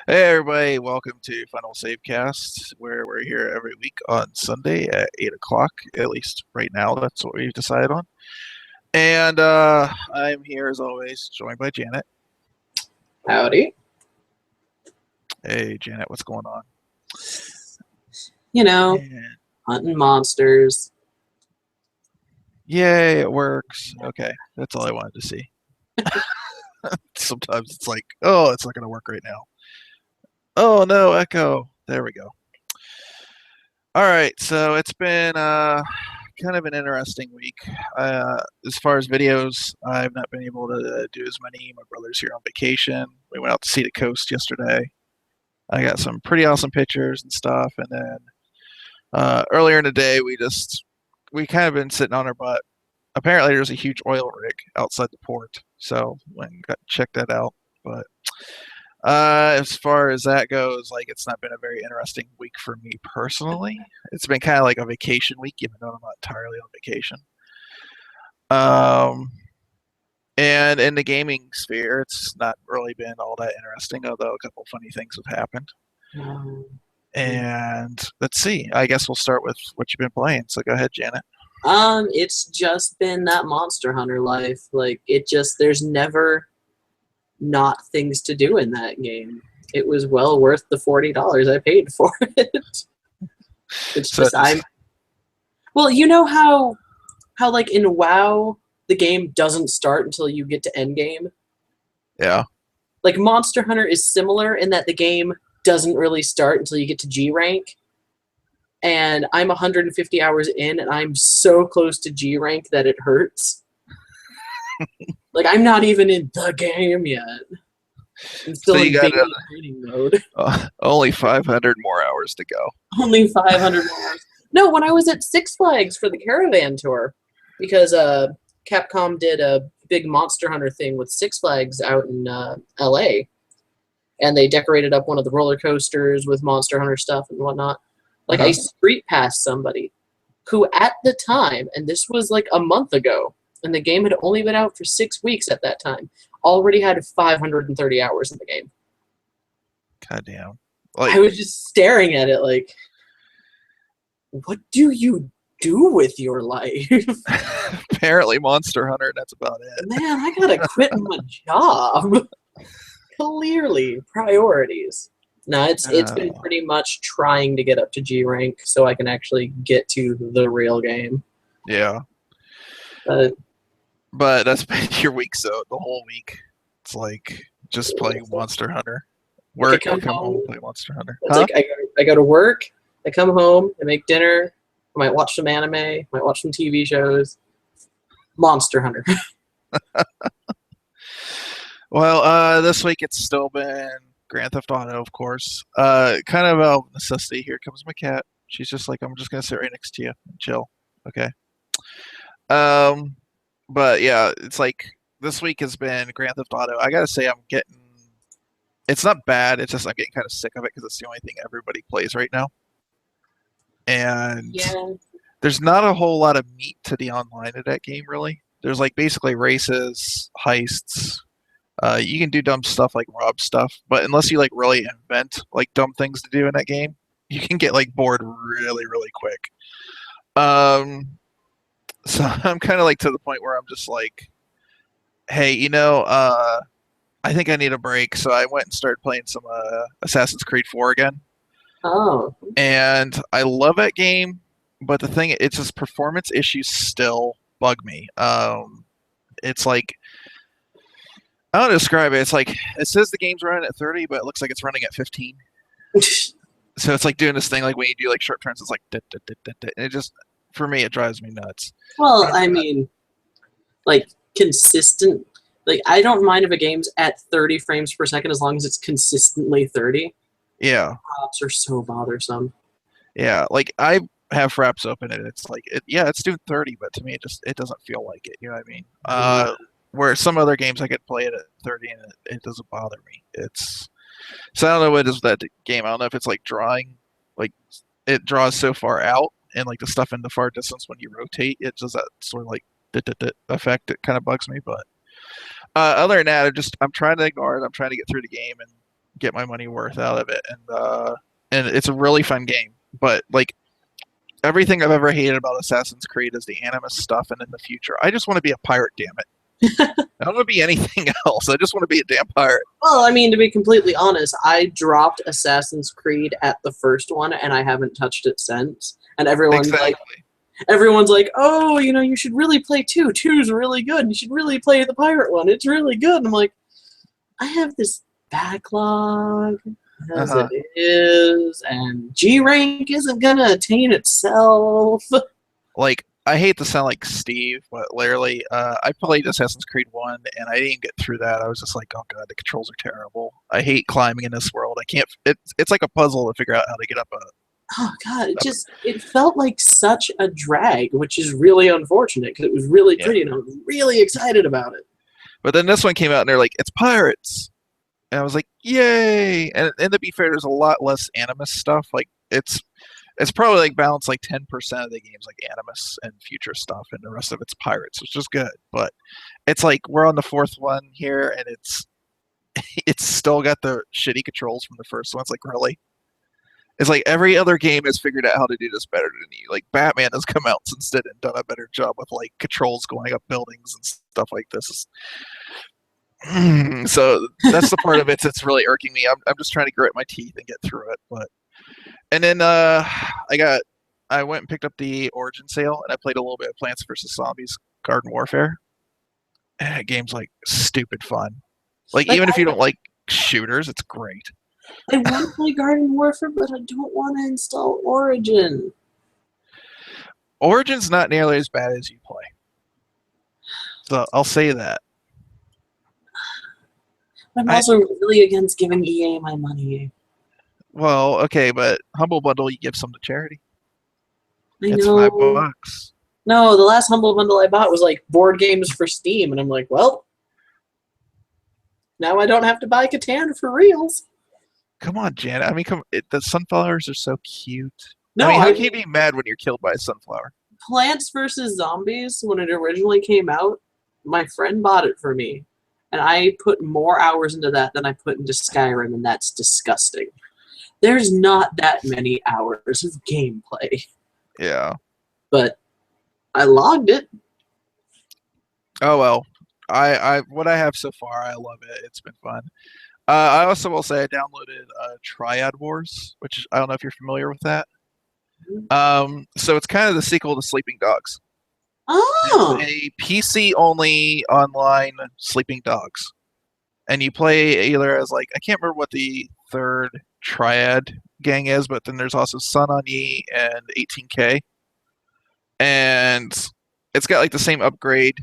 Hey everybody, welcome to Final Savecast, where we're here every week on Sunday at 8 o'clock, at least right now, that's what we've decided on. And I'm here as always, joined by Janet. Howdy. Hey Janet, what's going on? You know, And hunting monsters. yay, it works. Okay, that's all I wanted to see. Sometimes it's like, oh, it's not going to work right now. Oh no, Echo. There we go. All right, so it's been kind of an interesting week. As far as videos, I've not been able to do as many. My brother's here on vacation. We went out to see the coast yesterday. I got some pretty awesome pictures and stuff. And then earlier in the day, we kind of been sitting on our butt. Apparently, there's a huge oil rig outside the port, so went and got check that out. But as far as that goes, like it's not been a very interesting week for me personally. It's been kind of like a vacation week, even though I'm not entirely on vacation. Um, and in the gaming sphere, it's not really been all that interesting, although a couple funny things have happened. Um, And let's see. I guess we'll start with what you've been playing. So go ahead, Janet. it's just been that Monster Hunter life. Like there's never not things to do in that game. It was well worth the $40 I paid for it. It's So just well, you know how like in WoW the game doesn't start until you get to endgame. yeah, Like Monster Hunter is similar in that the game doesn't really start until you get to G rank. And I'm 150 hours in, and I'm so close to G rank that it hurts. Like I'm not even in the game yet. I'm so still you in got baby training mode. only 500 more hours to go. Only 500 more hours. No, when I was at Six Flags for the Caravan Tour, because Capcom did a big Monster Hunter thing with Six Flags out in LA, and they decorated up one of the roller coasters with Monster Hunter stuff and whatnot. Like I Uh-huh. street passed somebody who at the time, and this was like a month ago, and the game had only been out for 6 weeks at that time, already had 530 hours in the game. God damn. I was just staring at it like, what do you do with your life? Apparently Monster Hunter, that's about it. Man, I gotta quit my job. Clearly, priorities. No, it's been Uh, pretty much trying to get up to G rank so I can actually get to the real game. yeah. But But that's been your week, so the whole week. It's like just playing Monster Hunter. like I Work, come come home, home, play Monster Hunter. it's Huh? like I go to work, I come home, I make dinner, I might watch some anime, might watch some TV shows. Monster Hunter. Well, this week it's still been Grand Theft Auto, of course. Kind of out of necessity. Here comes my cat. She's just like, I'm just gonna sit right next to you and chill. Okay. Um, but yeah, it's like this week has been Grand Theft Auto. I gotta say, I'm getting. It's not bad. It's just I'm getting kind of sick of it because it's the only thing everybody plays right now. And Yeah. there's not a whole lot of meat to the online of that game, really. There's like basically races, heists. You can do dumb stuff like rob stuff, but unless you like really invent like dumb things to do in that game, you can get like bored really, really quick. Um, so I'm kind of like to the point where I'm just like, hey, I think I need a break. So I went and started playing some Assassin's Creed 4 again, Oh. and I love that game. But the thing, it's just performance issues still bug me. It's like I don't describe it. It's like it says the game's running at 30, but it looks like it's running at 15. So it's like doing this thing like when you do like short turns, it's like and it just for me it drives me nuts. Well, And I mean, like consistent. Like I don't mind if a game's at 30 frames per second as long as it's consistently 30. yeah, Props are so bothersome. yeah. Like I have Fraps open and it's like yeah, it's doing 30, but to me it doesn't feel like it. You know what I mean? Yeah. Where some other games I could play it at 30 and it doesn't bother me. It's so I don't know what it is with that game. I don't know if it's like drawing, like it draws so far out and like the stuff in the far distance when you rotate, it does that sort of like effect. It kind of bugs me, but other than that, I'm trying to ignore it. I'm trying to get through the game, and get my money worth out of it, and it's a really fun game. But like everything I've ever hated about Assassin's Creed is the Animus stuff, and in the future, I just want to be a pirate. Damn it! I don't want to be anything else. I just want to be a damn pirate. Well, I mean, to be completely honest, I dropped Assassin's Creed at the first one, and I haven't touched it since. And everyone's like, oh, you should really play 2. 2's really good. You should really play the pirate one. It's really good. And I'm like, I have this backlog as it is, and G rank isn't gonna attain itself. Like, I hate to sound like Steve, but literally, I played Assassin's Creed 1, and I didn't get through that. I was just like, oh god, the controls are terrible. I hate climbing in this world. I can't. It's like a puzzle to figure out how to get up a. Oh god, it felt like such a drag, which is really unfortunate because it was really pretty and I was really excited about it. But then this one came out and they're like, it's pirates, and I was like, yay! And to be fair, there's a lot less Animus stuff. Like it's probably like balanced like 10% of the game's like Animus and future stuff, and the rest of it's pirates, which is good. But it's like we're on the 4th one here, and it's still got the shitty controls from the first one. It's like, really? It's like every other game has figured out how to do this better than you. Like Batman has come out since then and done a better job with like controls going up buildings and stuff like this. So that's the part of it that's really irking me. I'm just trying to grit my teeth and get through it. And then I went and picked up the Origin sale and I played a little bit of Plants vs Zombies Garden Warfare. And that game's like stupid fun. Like even if you don't like shooters, it's great. I want to play Garden Warfare, but I don't want to install Origin. Origin's not nearly as bad as you play. So I'll say that. I'm also really against giving EA my money. Well, okay, but Humble Bundle, you give some to charity. It's $5. No, the last Humble Bundle I bought was like board games for Steam, and I'm like, well, now I don't have to buy Catan for reals. Come on, Janet. I mean, the sunflowers are so cute. No, I mean, how can you be mad when you're killed by a sunflower? Plants vs. Zombies, when it originally came out, my friend bought it for me. And I put more hours into that than I put into Skyrim, and that's disgusting. There's not that many hours of gameplay. Yeah. But I logged it. Oh, well. What I have so far, I love it. It's been fun. I also will say I downloaded Triad Wars, which I don't know if you're familiar with that. So it's kind of the sequel to Sleeping Dogs. Oh! It's a PC-only online Sleeping Dogs. And you play either as, like, I can't remember what the third Triad gang is, but then there's also Sun On Yee and 18K. And it's got, like, the same upgrade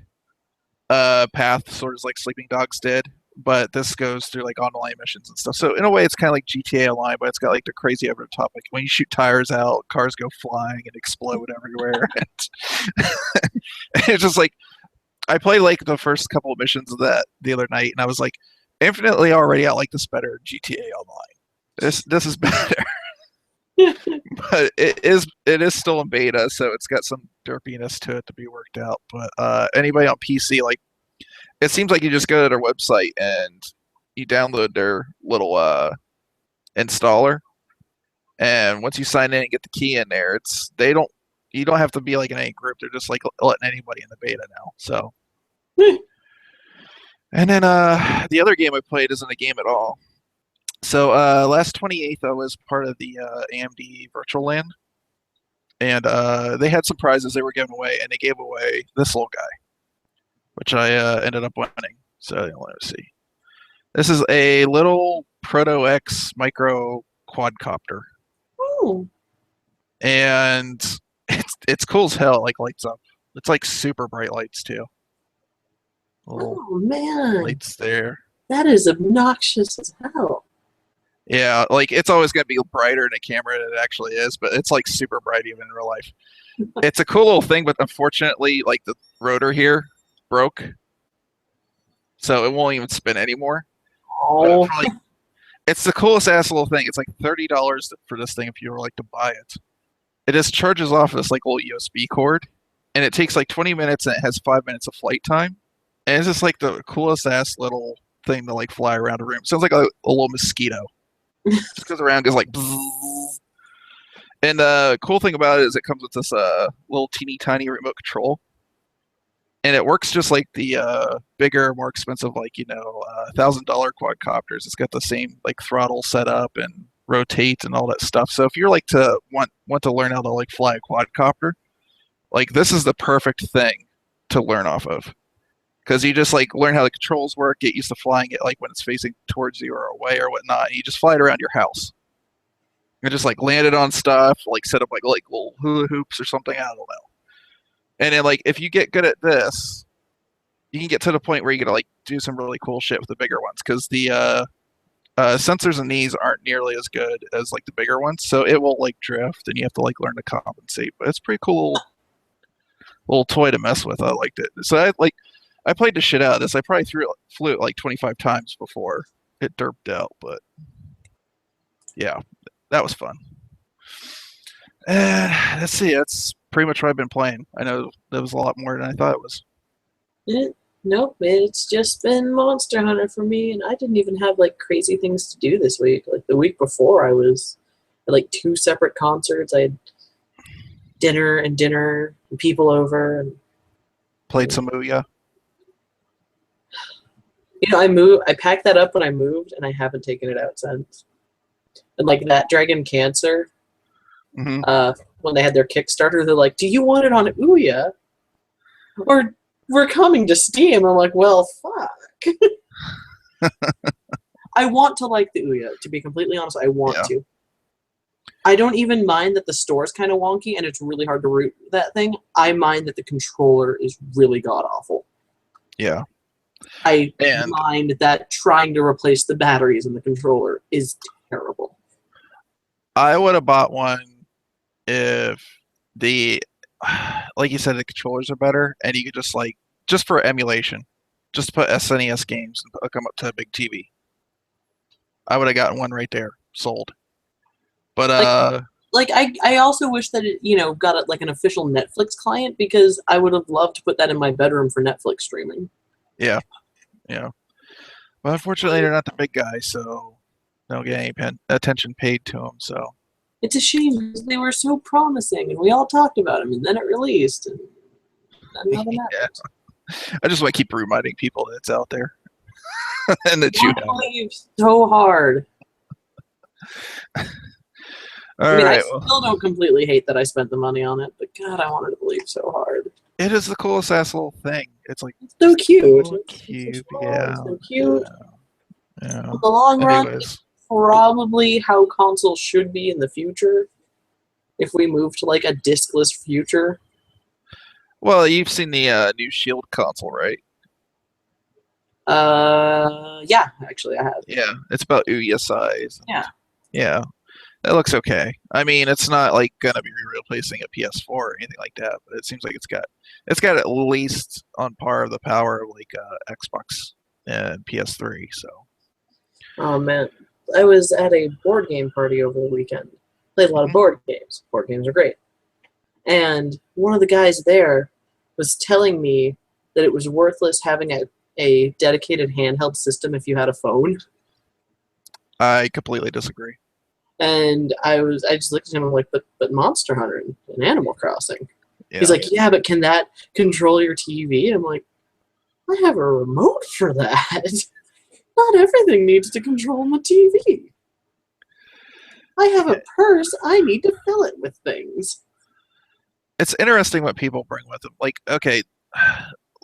path, sort of like Sleeping Dogs did. But this goes through like online missions and stuff. So in a way, it's kind of like GTA Online, but it's got like the crazy over the top. Like when you shoot tires out, cars go flying and explode everywhere. It's just like I played like the first couple of missions of that the other night, and I was like, infinitely already I like this better than GTA Online. This is better. But it is still in beta, so it's got some derpiness to it to be worked out. But anybody on PC, like, it seems like you just go to their website and you download their little installer, and once you sign in and get the key in there, you don't have to be like in any group. They're just like letting anybody in the beta now. So, and then the other game I played isn't a game at all. So last 28th, I was part of the AMD Virtual Land, and they had some prizes they were giving away, and they gave away this little guy, which I ended up winning. So let me see. This is a little Proto X micro quadcopter. Oh. And it's cool as hell. Like lights up. It's like super bright lights too. Little man, lights there. That is obnoxious as hell. Yeah, like it's always gonna be brighter in a camera than it actually is, but it's like super bright even in real life. It's a cool little thing, but unfortunately, like the rotor here broke, so it won't even spin anymore. Oh. It's the coolest ass little thing. It's like $30 for this thing if you were like to buy it. It just charges off this like little USB cord, and it takes like 20 minutes, and it has 5 minutes of flight time. And it's just like the coolest ass little thing to like fly around a room. Sounds like a little mosquito. Just goes around, goes like. Bzzz. And the cool thing about it is it comes with this little teeny tiny remote control, and it works just like the bigger, more expensive, like $1,000 quadcopters. It's got the same like throttle setup and rotate and all that stuff. So if you're like to want to learn how to like fly a quadcopter, like this is the perfect thing to learn off of, because you just like learn how the controls work, get used to flying it like when it's facing towards you or away or whatnot, and you just fly it around your house. And just like land it on stuff, like set up like little hula hoops or something. I don't know. And then like if you get good at this, you can get to the point where you can like do some really cool shit with the bigger ones, because the sensors in these aren't nearly as good as like the bigger ones, so it will like drift, and you have to like learn to compensate. But it's a pretty cool little toy to mess with. I liked it. So I played the shit out of this. I probably flew it like 25 times before it derped out, but yeah. That was fun. Let's see. That's pretty much what I've been playing. I know that was a lot more than I thought it was. Nope, it's just been Monster Hunter for me, and I didn't even have like crazy things to do this week. Like the week before, I was at like 2 separate concerts. I had dinner and people over. And played some Ouya. I packed that up when I moved, and I haven't taken it out since. And like that Dragon Cancer, when they had their Kickstarter, they're like, "Do you want it on Ouya, or we're coming to Steam?" I'm like, "Well, fuck." I want to like the Ouya. To be completely honest, I want to. I don't even mind that the store's kind of wonky and it's really hard to root that thing. I mind that the controller is really god awful. Yeah. I mind that trying to replace the batteries in the controller is terrible. I would have bought one if like you said, the controllers are better, and you could just for emulation, just put SNES games and hook them up to a big TV. I would have gotten one right there, sold. But I also wish that it got like an official Netflix client, because I would have loved to put that in my bedroom for Netflix streaming. Yeah. Well, unfortunately, they're not the big guys, so they don't get any attention paid to them. So it's a shame, because they were so promising, and we all talked about them, and then it released, and nothing happened. I just want to keep reminding people that it's out there, and that you believe so hard. I still don't completely hate that I spent the money on it, but God, I wanted to believe so hard. It is the coolest ass little thing. It's like so cute. So cute, yeah. So cute. Yeah. In the long run, it's probably how consoles should be in the future. If we move to like a discless future. Well, you've seen the new Shield console, right? Yeah, actually I have. Yeah, it's about Ouya size. Yeah. That looks okay. I mean, it's not like gonna be replacing a PS4 or anything like that, but it seems like it's got at least on par of the power of like Xbox and PS3. So. Oh man, I was at a board game party over the weekend. Played a lot of board games. Board games are great. And one of the guys there was telling me that it was worthless having a dedicated handheld system if you had a phone. I completely disagree. And I just looked at him and I'm like, but Monster Hunter and Animal Crossing. Yeah. He's like, yeah, but can that control your TV? I'm like, I have a remote for that. Not everything needs to control my TV. I have a purse. I need to fill it with things. It's interesting what people bring with them. Like, okay,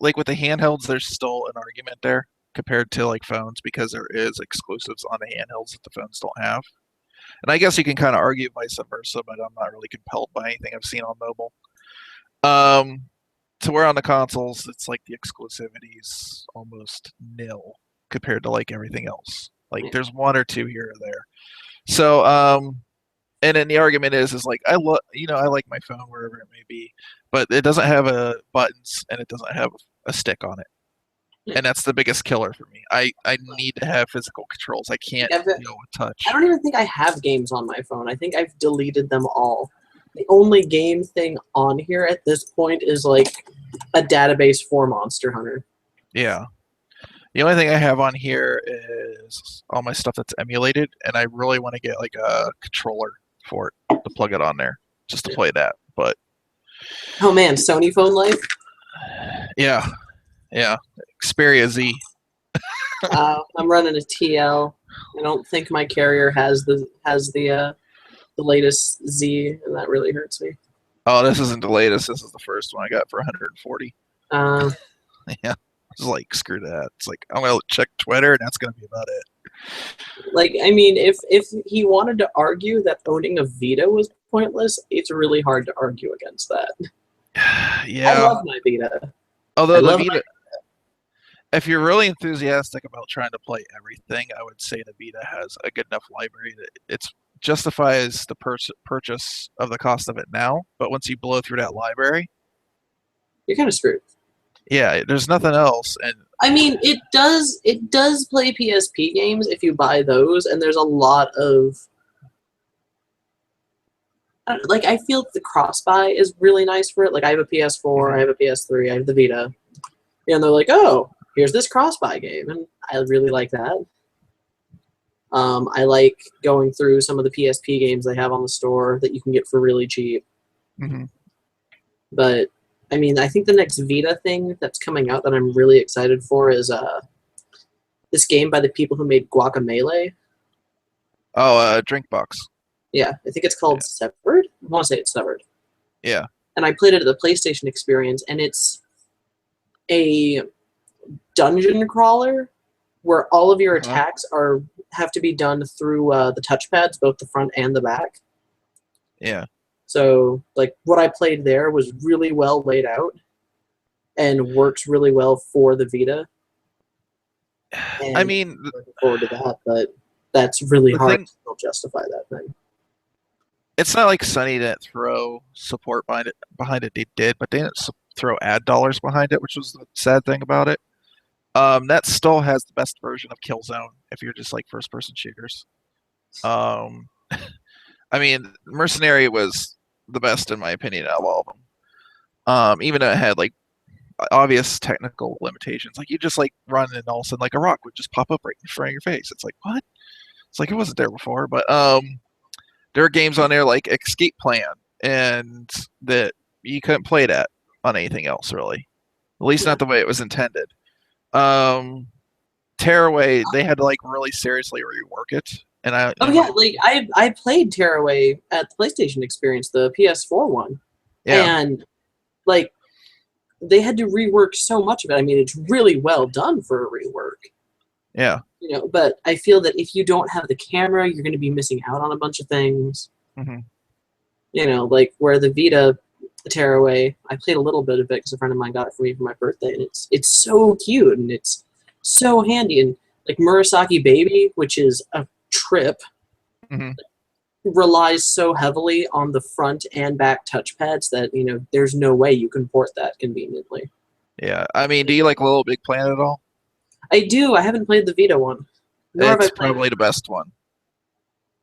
like with the handhelds, there's still an argument there compared to like phones, because there is exclusives on the handhelds that the phones don't have. And I guess you can kind of argue vice versa, but I'm not really compelled by anything I've seen on mobile. To where on the consoles, it's like the exclusivity's almost nil compared to like everything else. Like there's one or two here or there. So, and then the argument is like I like my phone wherever it may be, but it doesn't have buttons and it doesn't have a stick on it. And that's the biggest killer for me. I need to have physical controls. I can't deal with touch. I don't even think I have games on my phone. I think I've deleted them all. The only game thing on here at this point is like a database for Monster Hunter. Yeah. The only thing I have on here is all my stuff that's emulated, and I really want to get like a controller for it to plug it on there just to play that. But Oh man, Sony Phone Life. yeah, yeah, Xperia Z. I'm running a TL. I don't think my carrier has the latest Z, and that really hurts me. Oh, this isn't the latest. This is the first one I got for 140. Uh, Yeah, I was like, screw that. It's like I'm gonna check Twitter, and that's gonna be about it. like, I mean, if he wanted to argue that owning a Vita was pointless, it's really hard to argue against that. I Yeah. love my Vita. Although I the love Vita, if you're really enthusiastic about trying to play everything, I would say the Vita has a good enough library that it justifies the purchase of the cost of it now. But once you blow through that library, You're kind of screwed. yeah, there's nothing else. And I mean, it does play PSP games if you buy those, and there's a lot of like I feel the cross buy is really nice for it. Like I have a PS4, I have a PS3, I have the Vita, and they're like, oh, here's this cross buy game, and I really like that. I like going through some of the PSP games they have on the store that you can get for really cheap. mhm. But I mean, I think the next Vita thing that's coming out that I'm really excited for is this game by the people who made Guacamelee. Oh, Drinkbox. Yeah, I think it's called Severed. I want to say it's Severed. Yeah. And I played it at the PlayStation Experience, and it's a dungeon crawler where all of your attacks have to be done through the touchpads, both the front and the back. Yeah. So, like, what I played there was really well laid out and works really well for the Vita. And I mean, I'm looking forward to that, but that's really The hard thing- to still justify that thing. it's not like Sony didn't throw support behind it. They did, but they didn't throw ad dollars behind it, which was the sad thing about it. That still has the best version of Killzone if you're just like first-person shooters. Um, I mean, Mercenary was the best in my opinion out of all of them. Even though it had like obvious technical limitations, like you just like run and all of a sudden like a rock would just pop up right in front of your face. It's like what? It's like it wasn't there before. But there are games on there like Escape Plan, and that you couldn't play that on anything else really, at least not the way it was intended. Tearaway, they had to like really seriously rework it, and Oh yeah, like I played Tearaway at the PlayStation Experience, the PS4 one, yeah, and like they had to rework so much of it. I mean, it's really well done for a rework, yeah. you know. But I feel that if you don't have the camera, you're going to be missing out on a bunch of things. Hmm. You know, like where the Vita Tearaway, I played a little bit of it because a friend of mine got it for me for my birthday, and it's so cute and it's so handy. And like Murasaki Baby, which is a trip, Hmm. relies so heavily on the front and back touchpads that there's no way you can port that conveniently. Yeah. I mean, do you like Little Big Planet at all? I do. I haven't played the Vita one. Nor have I It's played. probably the best one.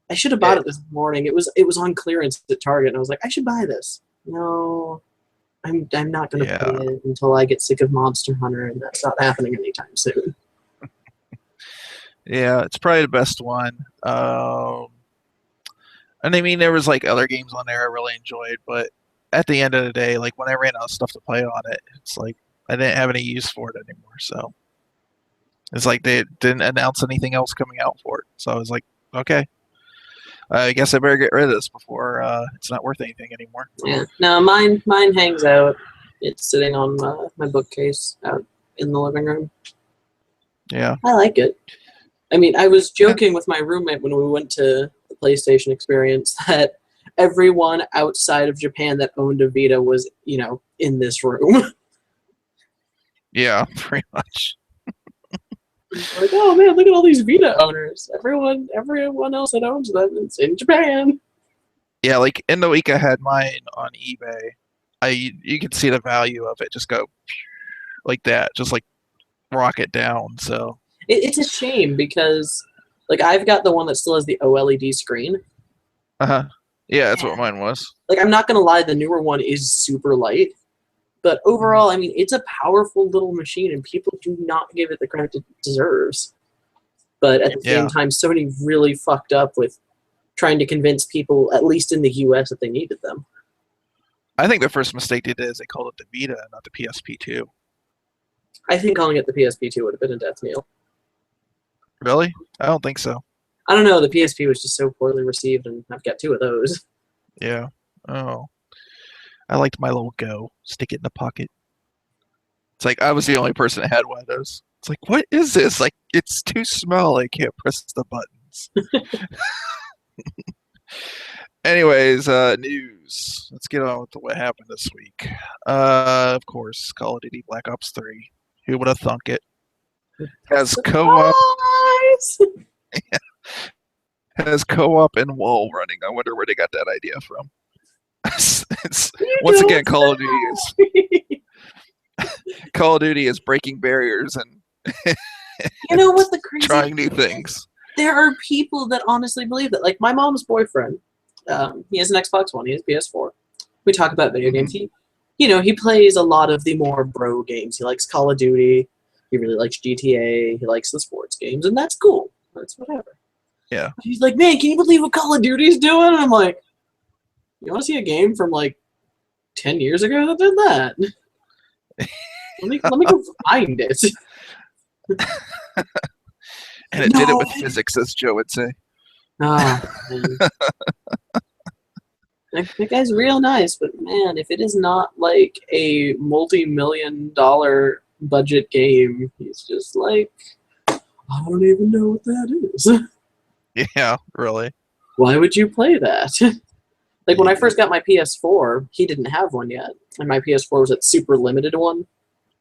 I should have bought it this morning. It was on clearance at Target, and I was like, I should buy this. No, I'm not going to Yeah. play it until I get sick of Monster Hunter, and that's not happening anytime soon. Yeah, it's probably the best one. And I mean, there was like other games on there I really enjoyed, but at the end of the day, like when I ran out of stuff to play on it, it's like I didn't have any use for it anymore. So it's like they didn't announce anything else coming out for it. So I was like, okay, I guess I better get rid of this before it's not worth anything anymore. Yeah. No, mine hangs out. It's sitting on my bookcase out in the living room. Yeah. I like it. I mean, I was joking with my roommate when we went to the PlayStation Experience that everyone outside of Japan that owned a Vita was, in this room. Yeah, pretty much. Like, oh man, look at all these Vita owners. Everyone else that owns them is in Japan. Yeah, like in the week I had mine on eBay, you could see the value of it just go like that, just like rocket down. So It's a shame because, like, I've got the one that still has the OLED screen. yeah, that's what mine was. Like, I'm not gonna lie, the newer one is super light, But overall, I mean, it's a powerful little machine, and people do not give it the credit it deserves. But at the same time, Sony really fucked up with trying to convince people, at least in the US, that they needed them. I think the first mistake they did is they called it the Vita, not the PSP2. I think calling it the PSP2 would have been a death knell. Really? I don't think so. I don't know. The PSP was just so poorly received, and I've got 2 of those. Yeah. Oh. I liked my little Go. Stick it in the pocket. It's like I was the only person that had one of those. It's like, what is this? Like, it's too small. I can't press the buttons. Anyways, news. Let's get on with what happened this week. Of course, Call of Duty Black Ops 3. Who would have thunk it? Has co-op. Has co-op and wall running. I wonder where they got that idea from. Once again, Call of Duty is breaking barriers and you know what the crazy trying new things. There are people that honestly believe that. Like my mom's boyfriend, he has an Xbox One, he has PS4. We talk about video games. He plays a lot of the more bro games. He likes Call of Duty. He really likes GTA. He likes the sports games, and that's cool. That's whatever. Yeah. He's like, man, can you believe what Call of Duty's doing? And I'm like, you want to see a game from like 10 years ago that did that? Let me go find it. And it did it with physics, as Joe would say. Oh, man. That guy's real nice, but man, if it is not like a multi-million-dollar budget game, he's just like, I don't even know what that is. Yeah, really. Why would you play that? Like when I first got my PS4, he didn't have one yet, and my PS4 was that super limited one.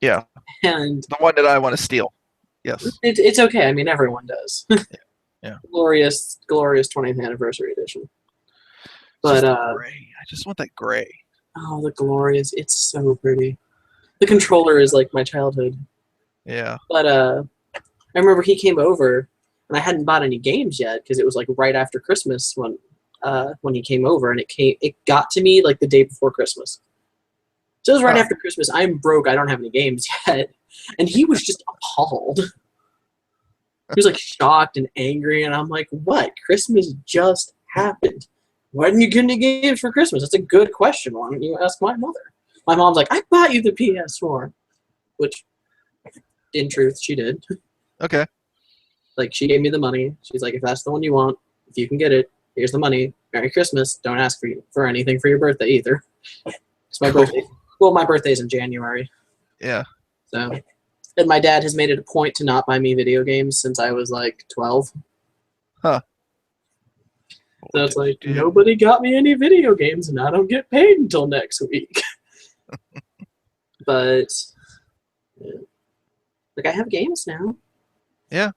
Yeah. And the one that I want to steal. Yes. It's okay. I mean, everyone does. Yeah. Glorious 20th anniversary edition. But gray. I just want that gray. Oh, the glorious! It's so pretty. The controller is like my childhood. Yeah. But I remember he came over, and I hadn't bought any games yet because it was like right after Christmas when he came over, and it got to me like the day before Christmas. So it was right after Christmas. I'm broke. I don't have any games yet, and he was just appalled. He was like shocked and angry, and I'm like, "What? Christmas just happened. Why didn't you get any games for Christmas? That's a good question. Why don't you ask my mother?" My mom's like, "I bought you the PS4," which, in truth, she did. Okay. Like, she gave me the money. She's like, "If that's the one you want, if you can get it, here's the money. Merry Christmas. Don't ask for anything for your birthday either." It's my birthday. Well, my birthday's in January. Yeah. So, and my dad has made it a point to not buy me video games since I was like 12. Huh. So it's like, nobody got me any video games, and I don't get paid until next week. But, yeah. Like, I have games now. Yeah.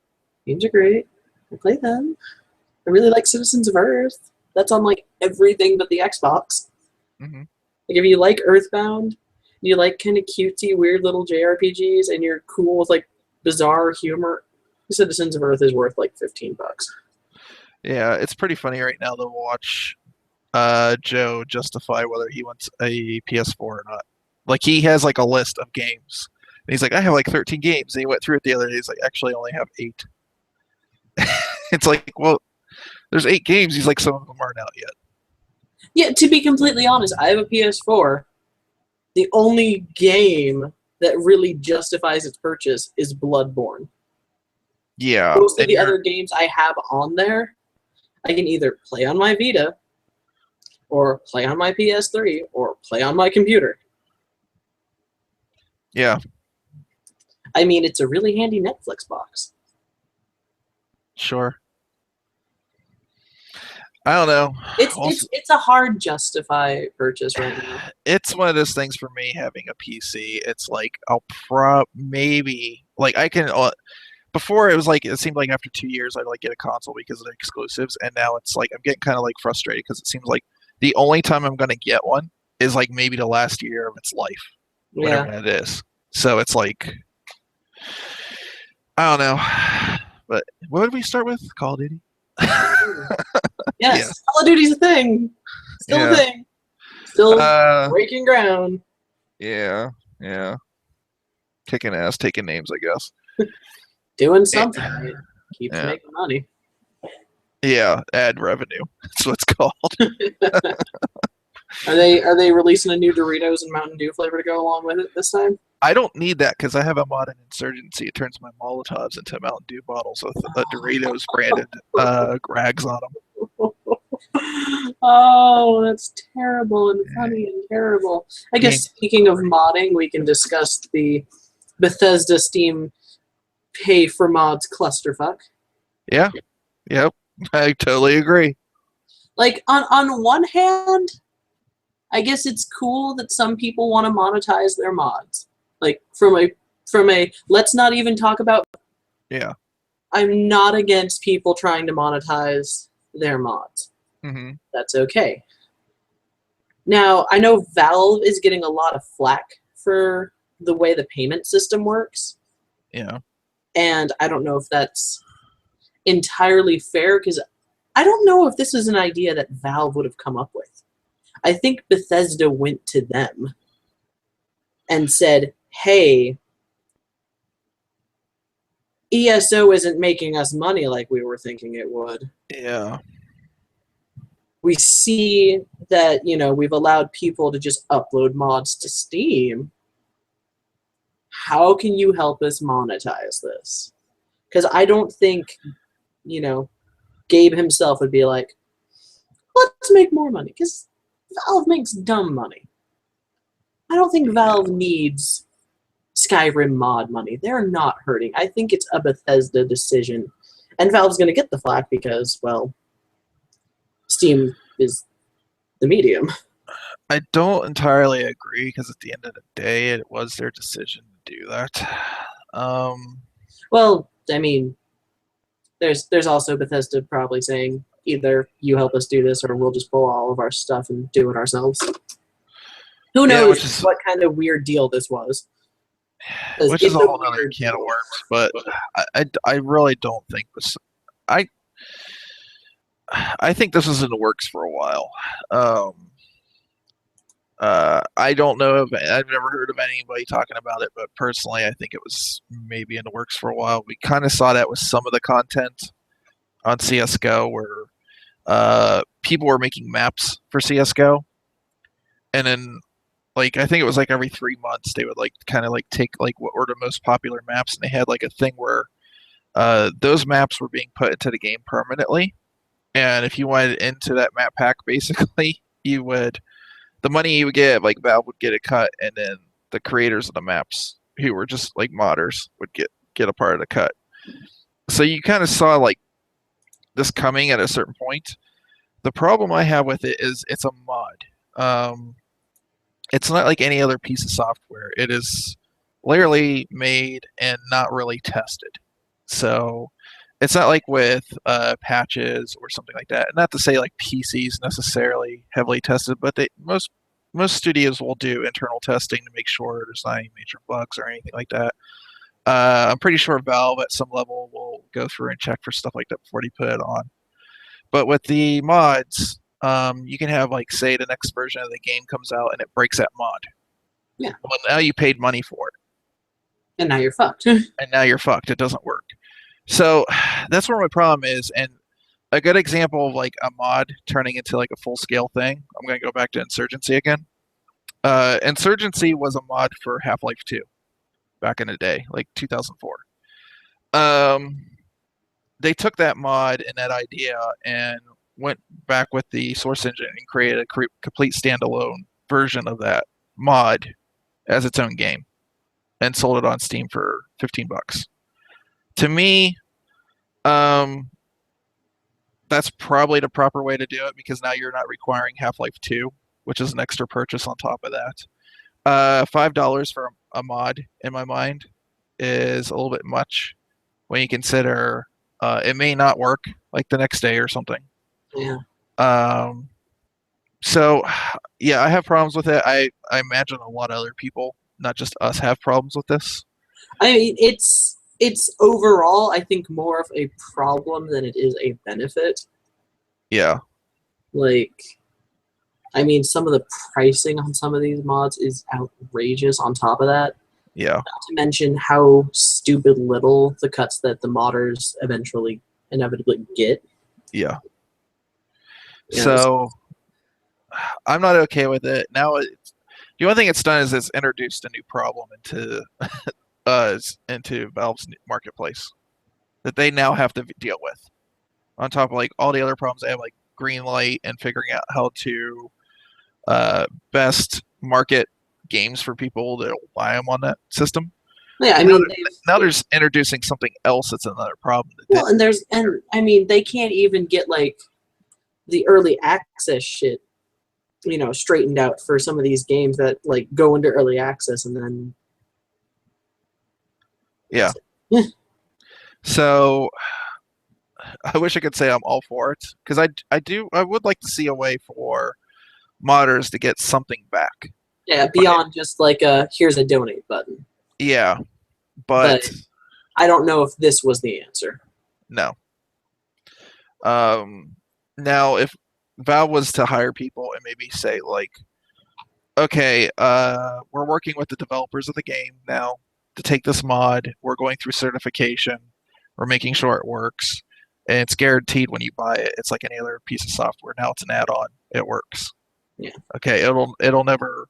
Games are great. I play them. I really like Citizens of Earth. That's on, like, everything but the Xbox. Mm-hmm. Like, if you like Earthbound, you like kind of cutesy, weird little JRPGs, and you're cool with, like, bizarre humor, Citizens of Earth is worth, like, $15. Yeah, it's pretty funny right now to watch Joe justify whether he wants a PS4 or not. Like, he has, like, a list of games. And he's like, I have, like, 13 games. And he went through it the other day. He's like, actually, I only have 8. It's like, well, there's 8 games. He's like, some of them aren't out yet. Yeah, to be completely honest, I have a PS4. The only game that really justifies its purchase is Bloodborne. Yeah. Most of the other games I have on there, I can either play on my Vita, or play on my PS3, or play on my computer. Yeah. I mean, it's a really handy Netflix box. Sure. I don't know. It's a hard justify purchase right now. It's one of those things for me having a PC. It's like I'll maybe like I can. Before it was like it seemed like after 2 years I'd like get a console because of the exclusives, and now it's like I'm getting kind of like frustrated because it seems like the only time I'm gonna get one is like maybe the last year of its life, whatever it is. So it's like I don't know. But what did we start with? Call of Duty. Yes, Call of Duty's a thing. Still a thing. Still breaking ground. Yeah, yeah. Kicking ass, taking names, I guess. Doing Eh, something right. Keeps Yeah, making money. yeah. Ad revenue. That's what it's called. Are they releasing a new Doritos and Mountain Dew flavor to go along with it this time? I don't need that because I have a mod in Insurgency. It turns my Molotovs into Mountain Dew bottles with Doritos branded rags on them. Oh, that's terrible and Yeah. funny and terrible. I Game. guess speaking of modding, we can discuss the Bethesda Steam pay for mods clusterfuck. Yeah. Yep. I totally agree. Like on one hand, I guess it's cool that some people want to monetize their mods. Like from a let's not even talk about. Yeah. I'm not against people trying to monetize their mods. Hmm. That's okay. Now, I know Valve is getting a lot of flack for the way the payment system works, Yeah. and I don't know if that's entirely fair because I don't know if this is an idea that Valve would have come up with. I think Bethesda went to them and said, "Hey, ESO isn't making us money like we were thinking it would. Yeah. We see that, we've allowed people to just upload mods to Steam. How can you help us monetize this?" Because I don't think, Gabe himself would be like, let's make more money. Because Valve makes dumb money. I don't think Valve needs Skyrim mod money. They're not hurting. I think it's a Bethesda decision. And Valve's going to get the flack because, well, Steam is the medium. I don't entirely agree because at the end of the day, it was their decision to do that. Well, I mean, there's also Bethesda probably saying either you help us do this or we'll just pull all of our stuff and do it ourselves. Who Yeah, knows what kind of weird deal this was? which is It's a a whole other weird can of deal. worms. But I really don't think this. I I think this was in the works for a while. Um, I don't know if I've never heard of anybody talking about it, but personally, I think it was maybe in the works for a while. We kind of saw that with some of the content on CS:GO, where people were making maps for CS:GO, and then like I think it was like every 3 months they would like kind of like take like what were the most popular maps, and they had like a thing where those maps were being put into the game permanently, and if you wanted into that map pack, basically you would the money you would get, like Valve would get a cut, and then the creators of the maps, who were just like modders, would get a part of the cut. So you kind of saw like this coming at a certain point. The problem I have with it is it's a mod. Um, it's not like any other piece of software. It is literally made and not really tested. So it's not like with patches or something like that. Not to say like PCs necessarily heavily tested, but most studios will do internal testing to make sure there's not any major bugs or anything like that. I'm pretty sure Valve at some level will go through and check for stuff like that before they put it on. But with the mods, you can have like say the next version of the game comes out and it breaks that mod. Yeah. Well, now you paid money for it, And now you're fucked. and now you're fucked. It doesn't work. So that's where my problem is. And a good example of like a mod turning into like a full scale thing. I'm gonna go back to Insurgency again. Insurgency was a mod for Half-Life 2 back in the day, like 2004. Um, they took that mod and that idea and went back with the source engine and created a complete standalone version of that mod as its own game and sold it on Steam for $15. To me, um, that's probably the proper way to do it because now you're not requiring Half-Life 2, which is an extra purchase on top of that. $5 for a mod, in my mind, is a little bit much when you consider it may not work like the next day or something. Yeah. So, yeah, I have problems with it. I imagine a lot of other people, not just us, have problems with this. I mean, it's overall, I think, more of a problem than it is a benefit. Yeah. Like, I mean, some of the pricing on some of these mods is outrageous on top of that. Yeah. Not to mention how stupid little the cuts that the modders inevitably get. Yeah. You know, So I'm not okay with it. Now, the only thing it's done is it's introduced a new problem into Valve's marketplace that they now have to deal with. On top of like all the other problems they have, like Greenlight and figuring out how to best market games for people that buy them on that system. yeah, I Now, mean, now they're just introducing something else that's another problem. well, and I mean, they can't even get like the early access shit, straightened out for some of these games that like go into early access and then. Yeah. So I wish I could say I'm all for it because I would like to see a way for modders to get something back. Yeah, beyond just like here's a donate button. Yeah, but I don't know if this was the answer. No. Now, if Valve was to hire people and maybe say like, okay, we're working with the developers of the game now to take this mod. We're going through certification. We're making sure it works, and it's guaranteed when you buy it. It's like any other piece of software. Now it's an add-on. It works. Yeah. Okay. It'll never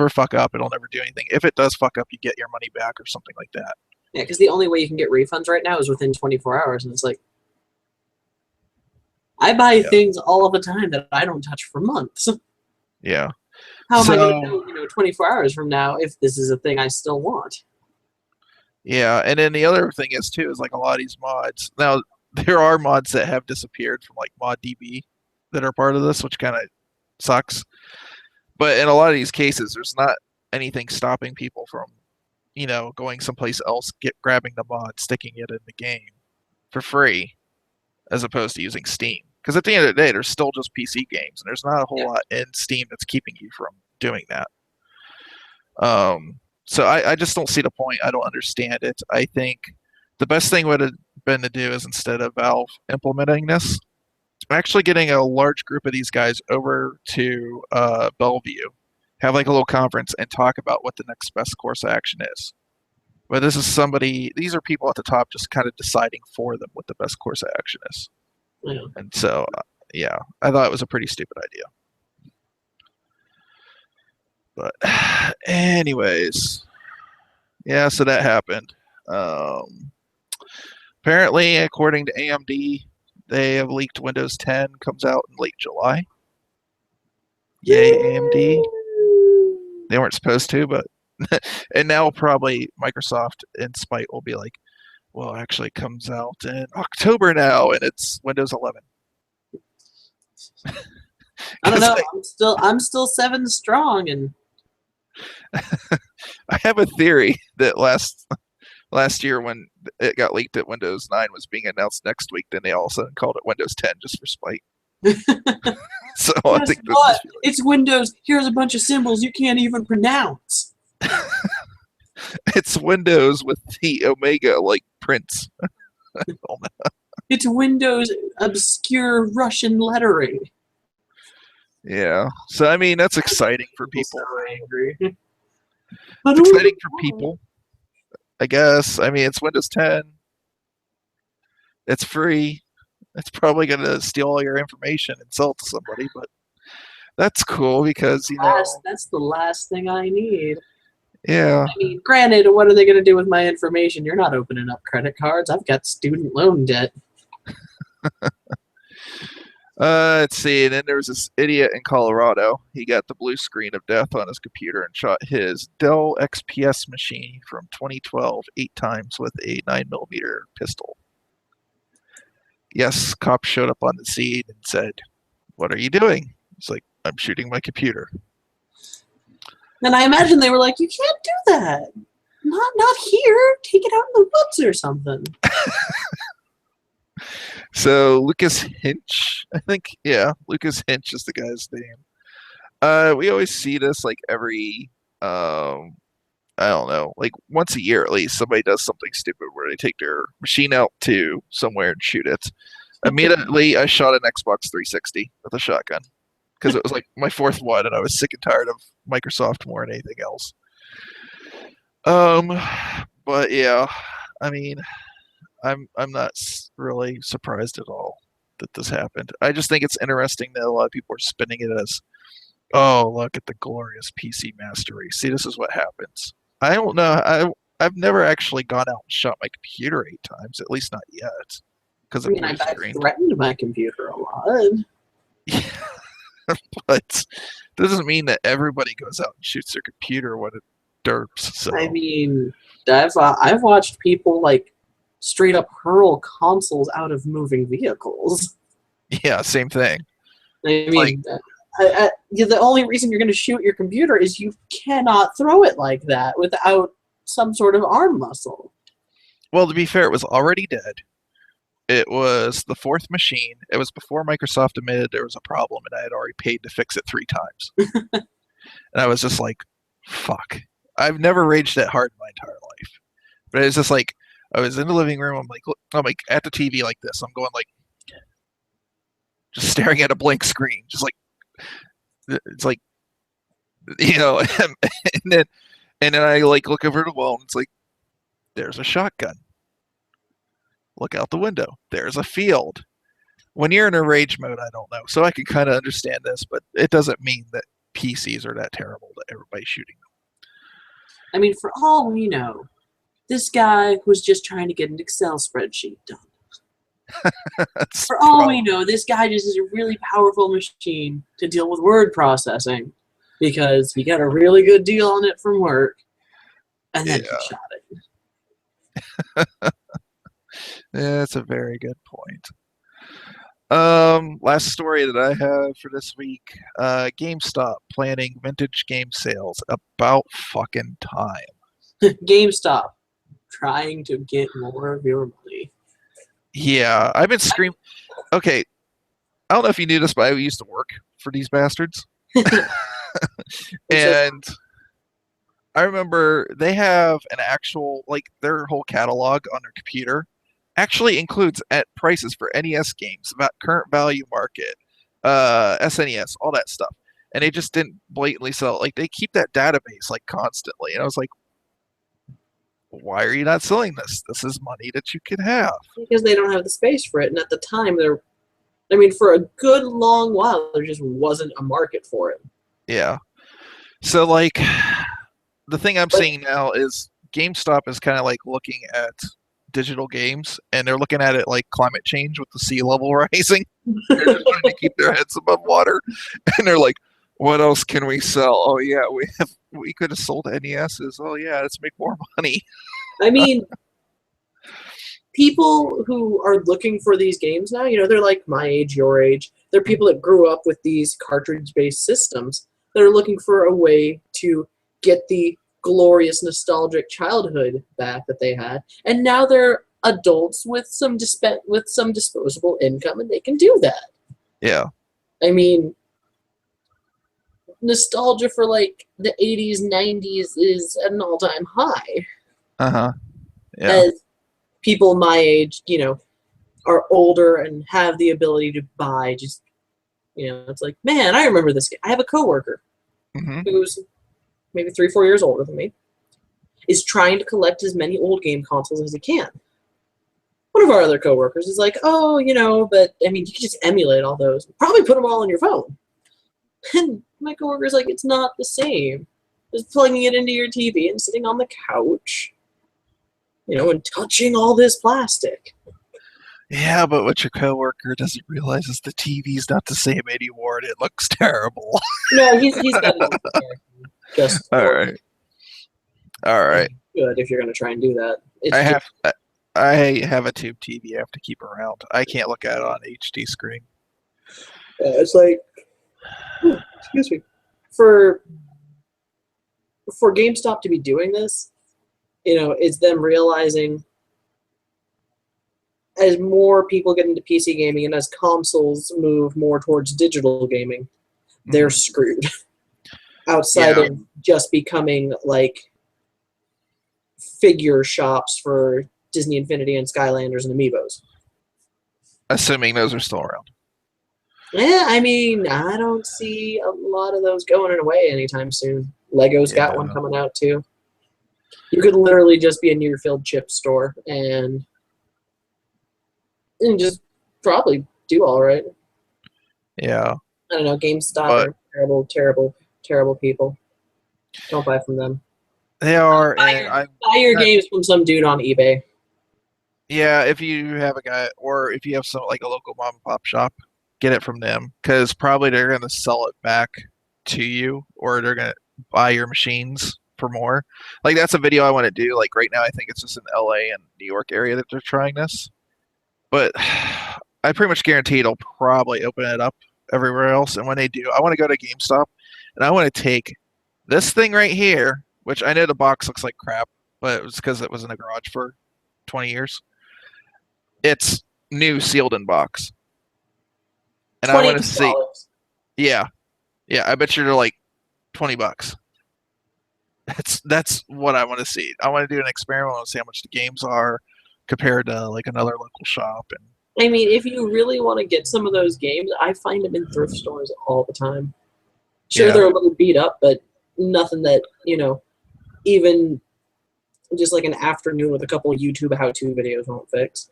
fuck up. It'll never do anything. If it does fuck up, you get your money back or something like that. Yeah, because the only way you can get refunds right now is within 24 hours, and it's like, I buy things all of the time that I don't touch for months. Yeah. How am I going to know, 24 hours from now if this is a thing I still want? Yeah, and then the other thing is too is like a lot of these mods. Now there are mods that have disappeared from like ModDB that are part of this, which kind of sucks. But in a lot of these cases, there's not anything stopping people from, going someplace else, grabbing the mod, sticking it in the game for free, as opposed to using Steam. Because at the end of the day, there's still just PC games, and there's not a whole lot in Steam that's keeping you from doing that. So I just don't see the point. I don't understand it. I think the best thing would have been to do is instead of Valve implementing this, actually getting a large group of these guys over to Bellevue, have like a little conference and talk about what the next best course of action is. But these are people at the top just kind of deciding for them what the best course of action is. Yeah. And so, I thought it was a pretty stupid idea. But anyways, yeah, so that happened. Apparently, according to AMD, they have leaked Windows 10 comes out in late July. Yay, AMD. They weren't supposed to, but and now probably Microsoft in spite will be like, well, actually it comes out in October now and it's Windows 11. I don't know. I'm still 7 strong, and I have a theory that last year when it got leaked that Windows 9 was being announced next week, then they all of a sudden called it Windows 10 just for spite. So I think it's Windows. Here's a bunch of symbols you can't even pronounce. It's Windows with the Omega like prints. It's Windows obscure Russian lettering. Yeah. So I mean that's exciting for people. So angry. It's exciting for people, I guess. I mean it's Windows 10. It's free. It's probably gonna steal all your information and sell it to somebody, but that's cool because that's the last thing I need. Yeah. I mean, granted, what are they going to do with my information? You're not opening up credit cards. I've got student loan debt. Let's see. And then there was this idiot in Colorado. He got the blue screen of death on his computer and shot his Dell XPS machine from 2012 8 times with a 9mm pistol. Yes, cops showed up on the scene and said, "What are you doing?" He's like, "I'm shooting my computer." And I imagine they were like, "You can't do that. Not here. Take it out in the woods or something." So Lucas Hinch, I think, Lucas Hinch is the guy's name. We always see this like every, I don't know, like once a year at least. Somebody does something stupid where they take their machine out to somewhere and shoot it. Immediately, I shot an Xbox 360 with a shotgun. because it was like my fourth one, and I was sick and tired of Microsoft more than anything else. Um, but yeah, I mean, I'm not really surprised at all that this happened. I just think it's interesting that a lot of people are spinning it as, oh, look at the glorious PC mastery. See, this is what happens. I don't know. I've never actually gone out and shot my computer 8 times, at least not yet, because I it mean, blue I've screened. threatened my computer a lot. But doesn't mean that everybody goes out and shoots their computer when it derps. So I mean, I've watched people like straight up hurl consoles out of moving vehicles. yeah, same thing. I Like, mean, the only reason you're going to shoot your computer is you cannot throw it like that without some sort of arm muscle. well, to be fair, it was already dead. It was the fourth machine. It was before Microsoft admitted there was a problem, and I had already paid to fix it 3 times. And I was just like, fuck. I've never raged that hard in my entire life. But it's just like, I was in the living room. I'm like at the TV like this. I'm going like, just staring at a blank screen. Just like, it's like, and then, and then I like look over the wall, and it's like, there's a shotgun. Look out the window. There's a field. When you're in a rage mode, I don't know. So I can kind of understand this, but it doesn't mean that PCs are that terrible that everybody's shooting I mean, for all we know, this guy was just trying to get an Excel spreadsheet done. them. That's For all we probably, know, this guy just is a really powerful machine to deal with word processing because he got a really good deal on it from work, and then yeah, he shot it. yeah, that's a very good point. Last story that I have for this week. GameStop planning vintage game sales. About fucking time. GameStop trying to get more of your money. Yeah, I've been screaming. Okay, I don't know if you knew this, but I used to work for these bastards. And I remember they have an actual, like, their whole catalog on their computer actually includes at prices for NES games, about current value market, SNES, all that stuff. And they just didn't blatantly sell it. Like, they keep that database, like, constantly. And I was like, why are you not selling this? This is money that you could have. Because they don't have the space for it, and at the time, I mean, for a good long while, there just wasn't a market for it. Yeah. So, like, the thing I'm But seeing now is GameStop is kind of like looking at digital games, and they're looking at it like climate change with the sea level rising. They're just trying to keep their heads above water, and they're like, "What else can we sell? Oh yeah, we could have sold NESs. Oh yeah, let's make more money." I mean, people who are looking for these games now, they're like my age, your age. They're people that grew up with these cartridge-based systems that are looking for a way to get the glorious nostalgic childhood back that they had, and now they're adults with some disposable income, and they can do that. Yeah. I mean, nostalgia for like the 80s, 90s is at an all-time high. Uh huh. Yeah. As people my age, are older and have the ability to buy just, it's like, man, I remember this game. I have a coworker Hmm. who's maybe 3-4 years older than me, is trying to collect as many old game consoles as he can. One of our other coworkers is like, oh, but I mean, you can just emulate all those. Probably put them all on your phone. And my coworker's like, it's not the same. Just plugging it into your TV and sitting on the couch, and touching all this plastic. Yeah, but what your coworker doesn't realize is the TV's not the same anymore, and it looks terrible. No, he's got no just All right. All right. good if you're going to try and do that. It's I just, have I have a tube TV I have to keep around. I can't look at it on HD screen. it's like, excuse me, for GameStop to be doing this, it's them realizing as more people get into PC gaming and as consoles move more towards digital gaming, they're screwed. Outside Yeah. of just becoming like figure shops for Disney Infinity and Skylanders and Amiibos. Assuming those are still around. Yeah, I mean, I don't see a lot of those going away anytime soon. Lego's got one Yeah. coming out too. You could literally just be a near field chip store and just probably do all right. Yeah. I don't know. GameStop But are terrible, terrible, terrible people. Don't buy from them. they are, Buy and your I'm buy your not. games from some dude on eBay. Yeah, if you have a guy, or if you have some like a local mom and pop shop, get it from them because probably they're gonna sell it back to you, or they're gonna buy your machines for more. Like that's a video I want to do. Like right now, I think it's just in LA and New York area that they're trying this, but I pretty much guarantee it'll probably open it up everywhere else. And when they do, I want to go to GameStop and I want to take this thing right here, which I know the box looks like crap, but it was because it was in a garage for 20 years. It's new sealed in box. And I want to $22. see, yeah, yeah, I bet you're like $20. That's what I want to see. I want to do an experiment. I want to see how much the games are compared to like another local shop. And I mean, if you really want to get some of those games, I find them in thrift stores all the time. Sure, yeah, they're a little beat up, but nothing that, even just like an afternoon with a couple of YouTube how-to videos won't fix.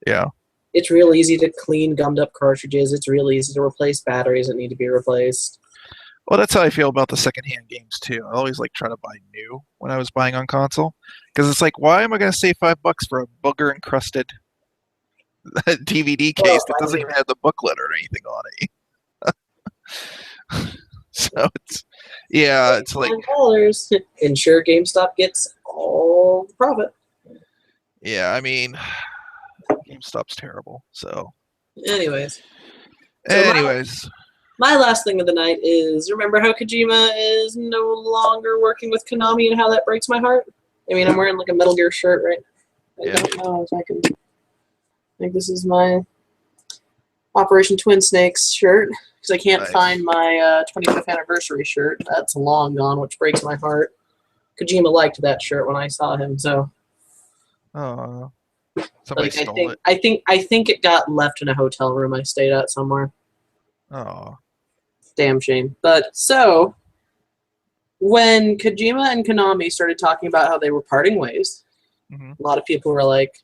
yeah. It's real easy to clean gummed up cartridges. It's real easy to replace batteries that need to be replaced. Well, that's how I feel about the secondhand games too. I always like try to buy new when I was buying on console because it's like, why am I going to save $5 for a booger encrusted DVD Well, case that I doesn't mean, even have the booklet or anything on it? So it's yeah, it's like $9. And sure, GameStop gets all the profit. yeah. I mean, GameStop's terrible. So, Anyways, so anyways, my last thing of the night is remember how Kojima is no longer working with Konami and how that breaks my heart? I mean, I'm wearing like a Metal Gear shirt, right? I yeah, don't know if I can. I think this is my Operation Twin Snakes shirt because I can't nice. find my 25th anniversary shirt. That's long gone, which breaks my heart. Kojima liked that shirt when I saw him, so Oh, somebody like I stole think it. I think I think it got left in a hotel room I stayed at somewhere. Oh, Damn shame. But so when Kojima and Konami started talking about how they were parting ways, hmm, a lot of people were like,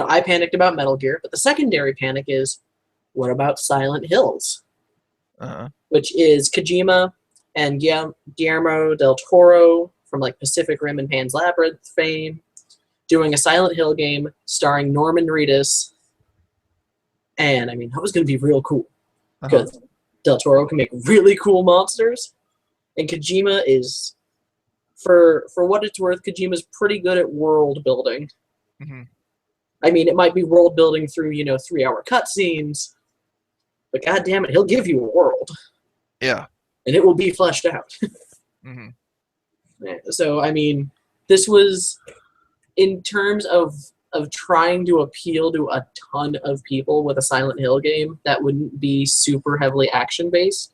I panicked about Metal Gear, but the secondary panic is, what about Silent Hills? uh, Which is Kojima and Guillermo del Toro from like Pacific Rim and Pan's Labyrinth fame doing a Silent Hill game starring Norman Reedus. And I mean, that was going to be real cool uh-huh. because del Toro can make really cool monsters. And Kojima is, for what it's worth, Kojima's pretty good at world building. Hmm. I mean, it might be world building through 3-hour cutscenes, but god damn it, he'll give you a world, Yeah. and it will be fleshed out. Hmm. So I mean, this was in terms of trying to appeal to a ton of people with a Silent Hill game that wouldn't be super heavily action based.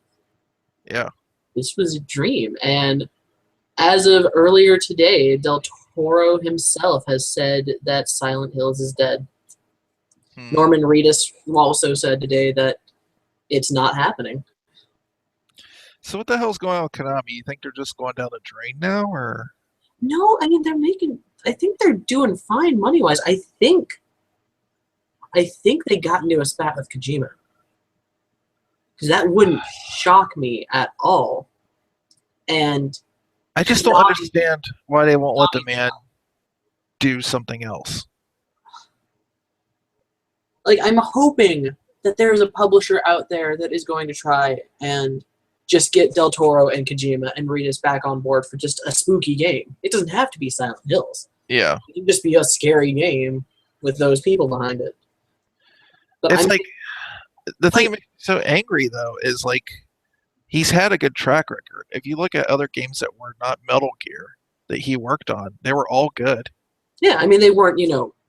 Yeah. This was a dream, and as of earlier today, Del Toro himself has said that Silent Hills is dead. Hmm. Norman Reedus also said today that it's not happening. So what the hell's going on with Konami? You think they're just going down the drain now, or? No, I mean I think they're doing fine money wise. I think they got into a spat with Kojima because that wouldn't shock me at all. And I just don't Konami, understand why they won't let the man do something else. like I'm hoping that there's a publisher out there that is going to try and just get Del Toro and Kojima and Reedus back on board for just a spooky game. It doesn't have to be Silent Hills. Yeah. It can just be a scary game with those people behind it. But It's I'm like the thing like, that makes me so angry though is like he's had a good track record. If you look at other games that were not Metal Gear that he worked on, they were all good. yeah, I mean they weren't,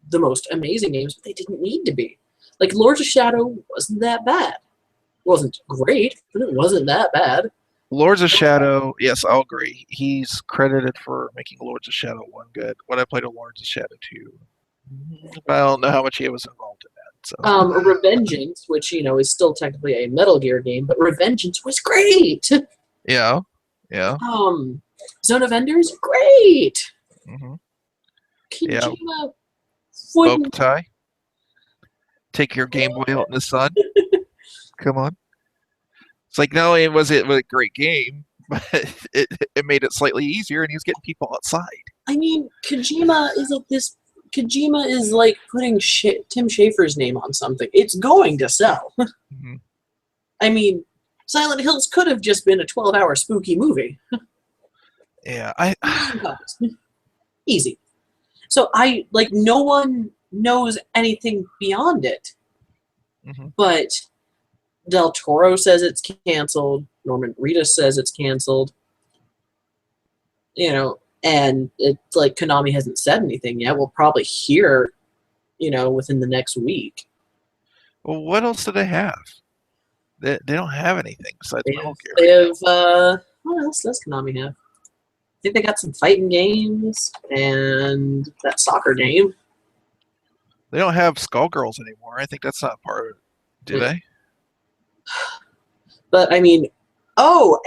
the most amazing games, but they didn't need to be. Like Lords of Shadow wasn't that bad. It wasn't great, but it wasn't that bad. Lords of Shadow, yes, I'll agree. He's credited for making Lords of Shadow 1 good. When I played a Lords of Shadow 2, I don't know how much he was involved in So Revengeance, which is still technically a Metal Gear game, but Revengeance was great. yeah. Zone of Enders, great. Hmm. Yeah. Kojima wouldn't. Bokutai. Take your Game Boy out in the sun. Come on. It's like not only was it a great game, but it made it slightly easier, and he was getting people outside. I mean, Kojima is like this. Kojima is like putting Tim Schafer's name on something. It's going to sell. Hmm. I mean, Silent Hills could have just been a 12-hour spooky movie. Yeah, Easy. So no one knows anything beyond it. hmm. But Del Toro says it's canceled. Norman Reedus says it's canceled. And it's like Konami hasn't said anything yet. We'll probably hear, within the next week. Well, what else do they have? They don't have anything besides Metal Gear. They have, what else does Konami have? I think they got some fighting games and that soccer game. They don't have Skullgirls anymore. I think that's not part of it. Do they? But I mean, oh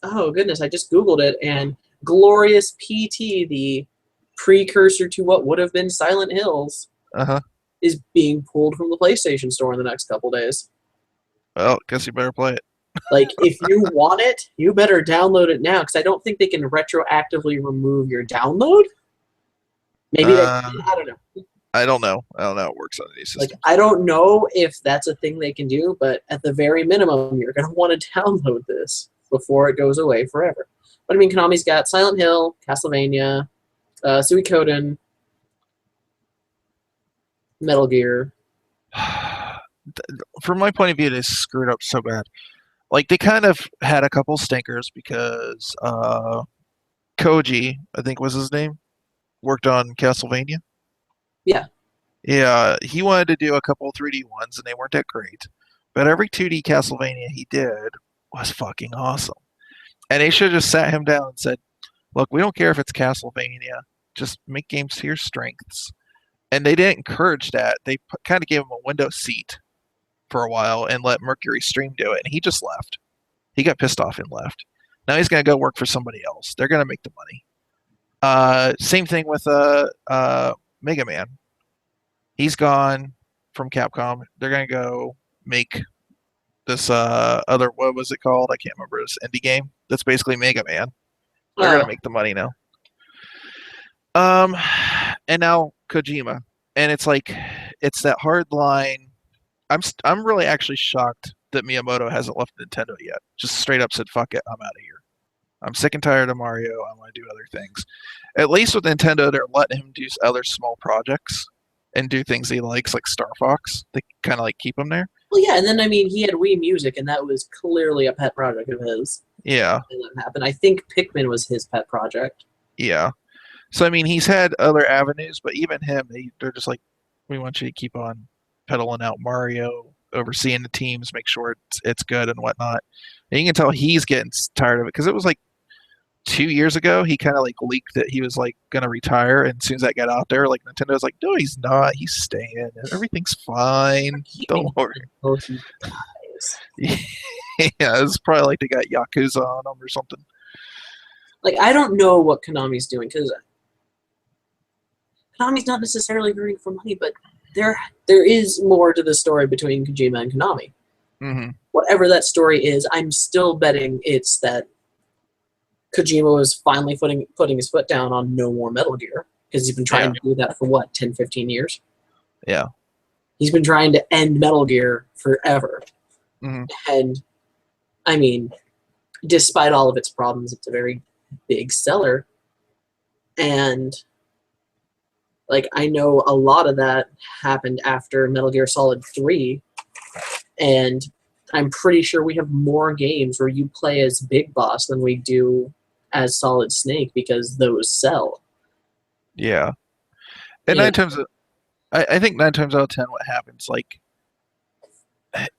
goodness, I just Googled it, and Glorious PT, the precursor to what would have been Silent Hills, is being pulled from the PlayStation Store in the next couple days. Well, guess you better play it. Like, if you want it, you better download it now, because I don't think they can retroactively remove your download. Maybe I don't know. I don't know how it works on these systems. Like, I don't know if that's a thing they can do, but at the very minimum, you're going to want to download this before it goes away forever. But I mean, Konami's got Silent Hill, Castlevania, Suikoden, Metal Gear. From my point of view, they screwed up so bad. Like, they kind of had a couple stinkers because Koji, I think was his name, worked on Castlevania. Yeah. Yeah, he wanted to do a couple 3D ones, and they weren't that great. But every 2D Castlevania he did was fucking awesome. And they should have just sat him down and said, look, we don't care if it's Castlevania. Just make games to your strengths. And they didn't encourage that. They kind of gave him a window seat for a while and let Mercury Stream do it. And he just left. He got pissed off and left. Now he's going to go work for somebody else. They're going to make the money. Same thing with Mega Man. He's gone from Capcom. They're going to go make this other, what was it called? I can't remember. This indie game that's basically Mega Man. They're going to make the money now. And now Kojima. And it's like, it's that hard line. I'm really actually shocked that Miyamoto hasn't left Nintendo yet. Just straight up said, fuck it, I'm out of here. I'm sick and tired of Mario. I want to do other things. At least with Nintendo, they're letting him do other small projects and do things he likes, like Star Fox. They kind of like keep him there. Well, yeah, and then I mean, he had Wii Music, and that was clearly a pet project of his. Yeah. And that happened. I think Pikmin was his pet project. Yeah. So I mean, he's had other avenues, but even him, they're just like, we want you to keep on pedaling out Mario, overseeing the teams, make sure it's good and whatnot. And you can tell he's getting tired of it because it was like 2 years ago, he kind of like leaked that he was like gonna retire, and as soon as that got out there, like Nintendo's like, no, he's not. He's staying. Everything's fine. Don't worry. Yeah, it's probably like they got Yakuza on them or something. Like, I don't know what Konami's doing, because Konami's not necessarily hurting for money, but there is more to the story between Kojima and Konami. Mm-hmm. Whatever that story is, I'm still betting it's that Kojima was finally putting his foot down on no more Metal Gear, because he's been trying to do that for, 10, 15 years? Yeah. He's been trying to end Metal Gear forever. Mm-hmm. And, I mean, despite all of its problems, it's a very big seller. And, like, I know a lot of that happened after Metal Gear Solid 3, and I'm pretty sure we have more games where you play as Big Boss than we do as Solid Snake, because those sell. Yeah. And I think 9 times out of 10 what happens, like,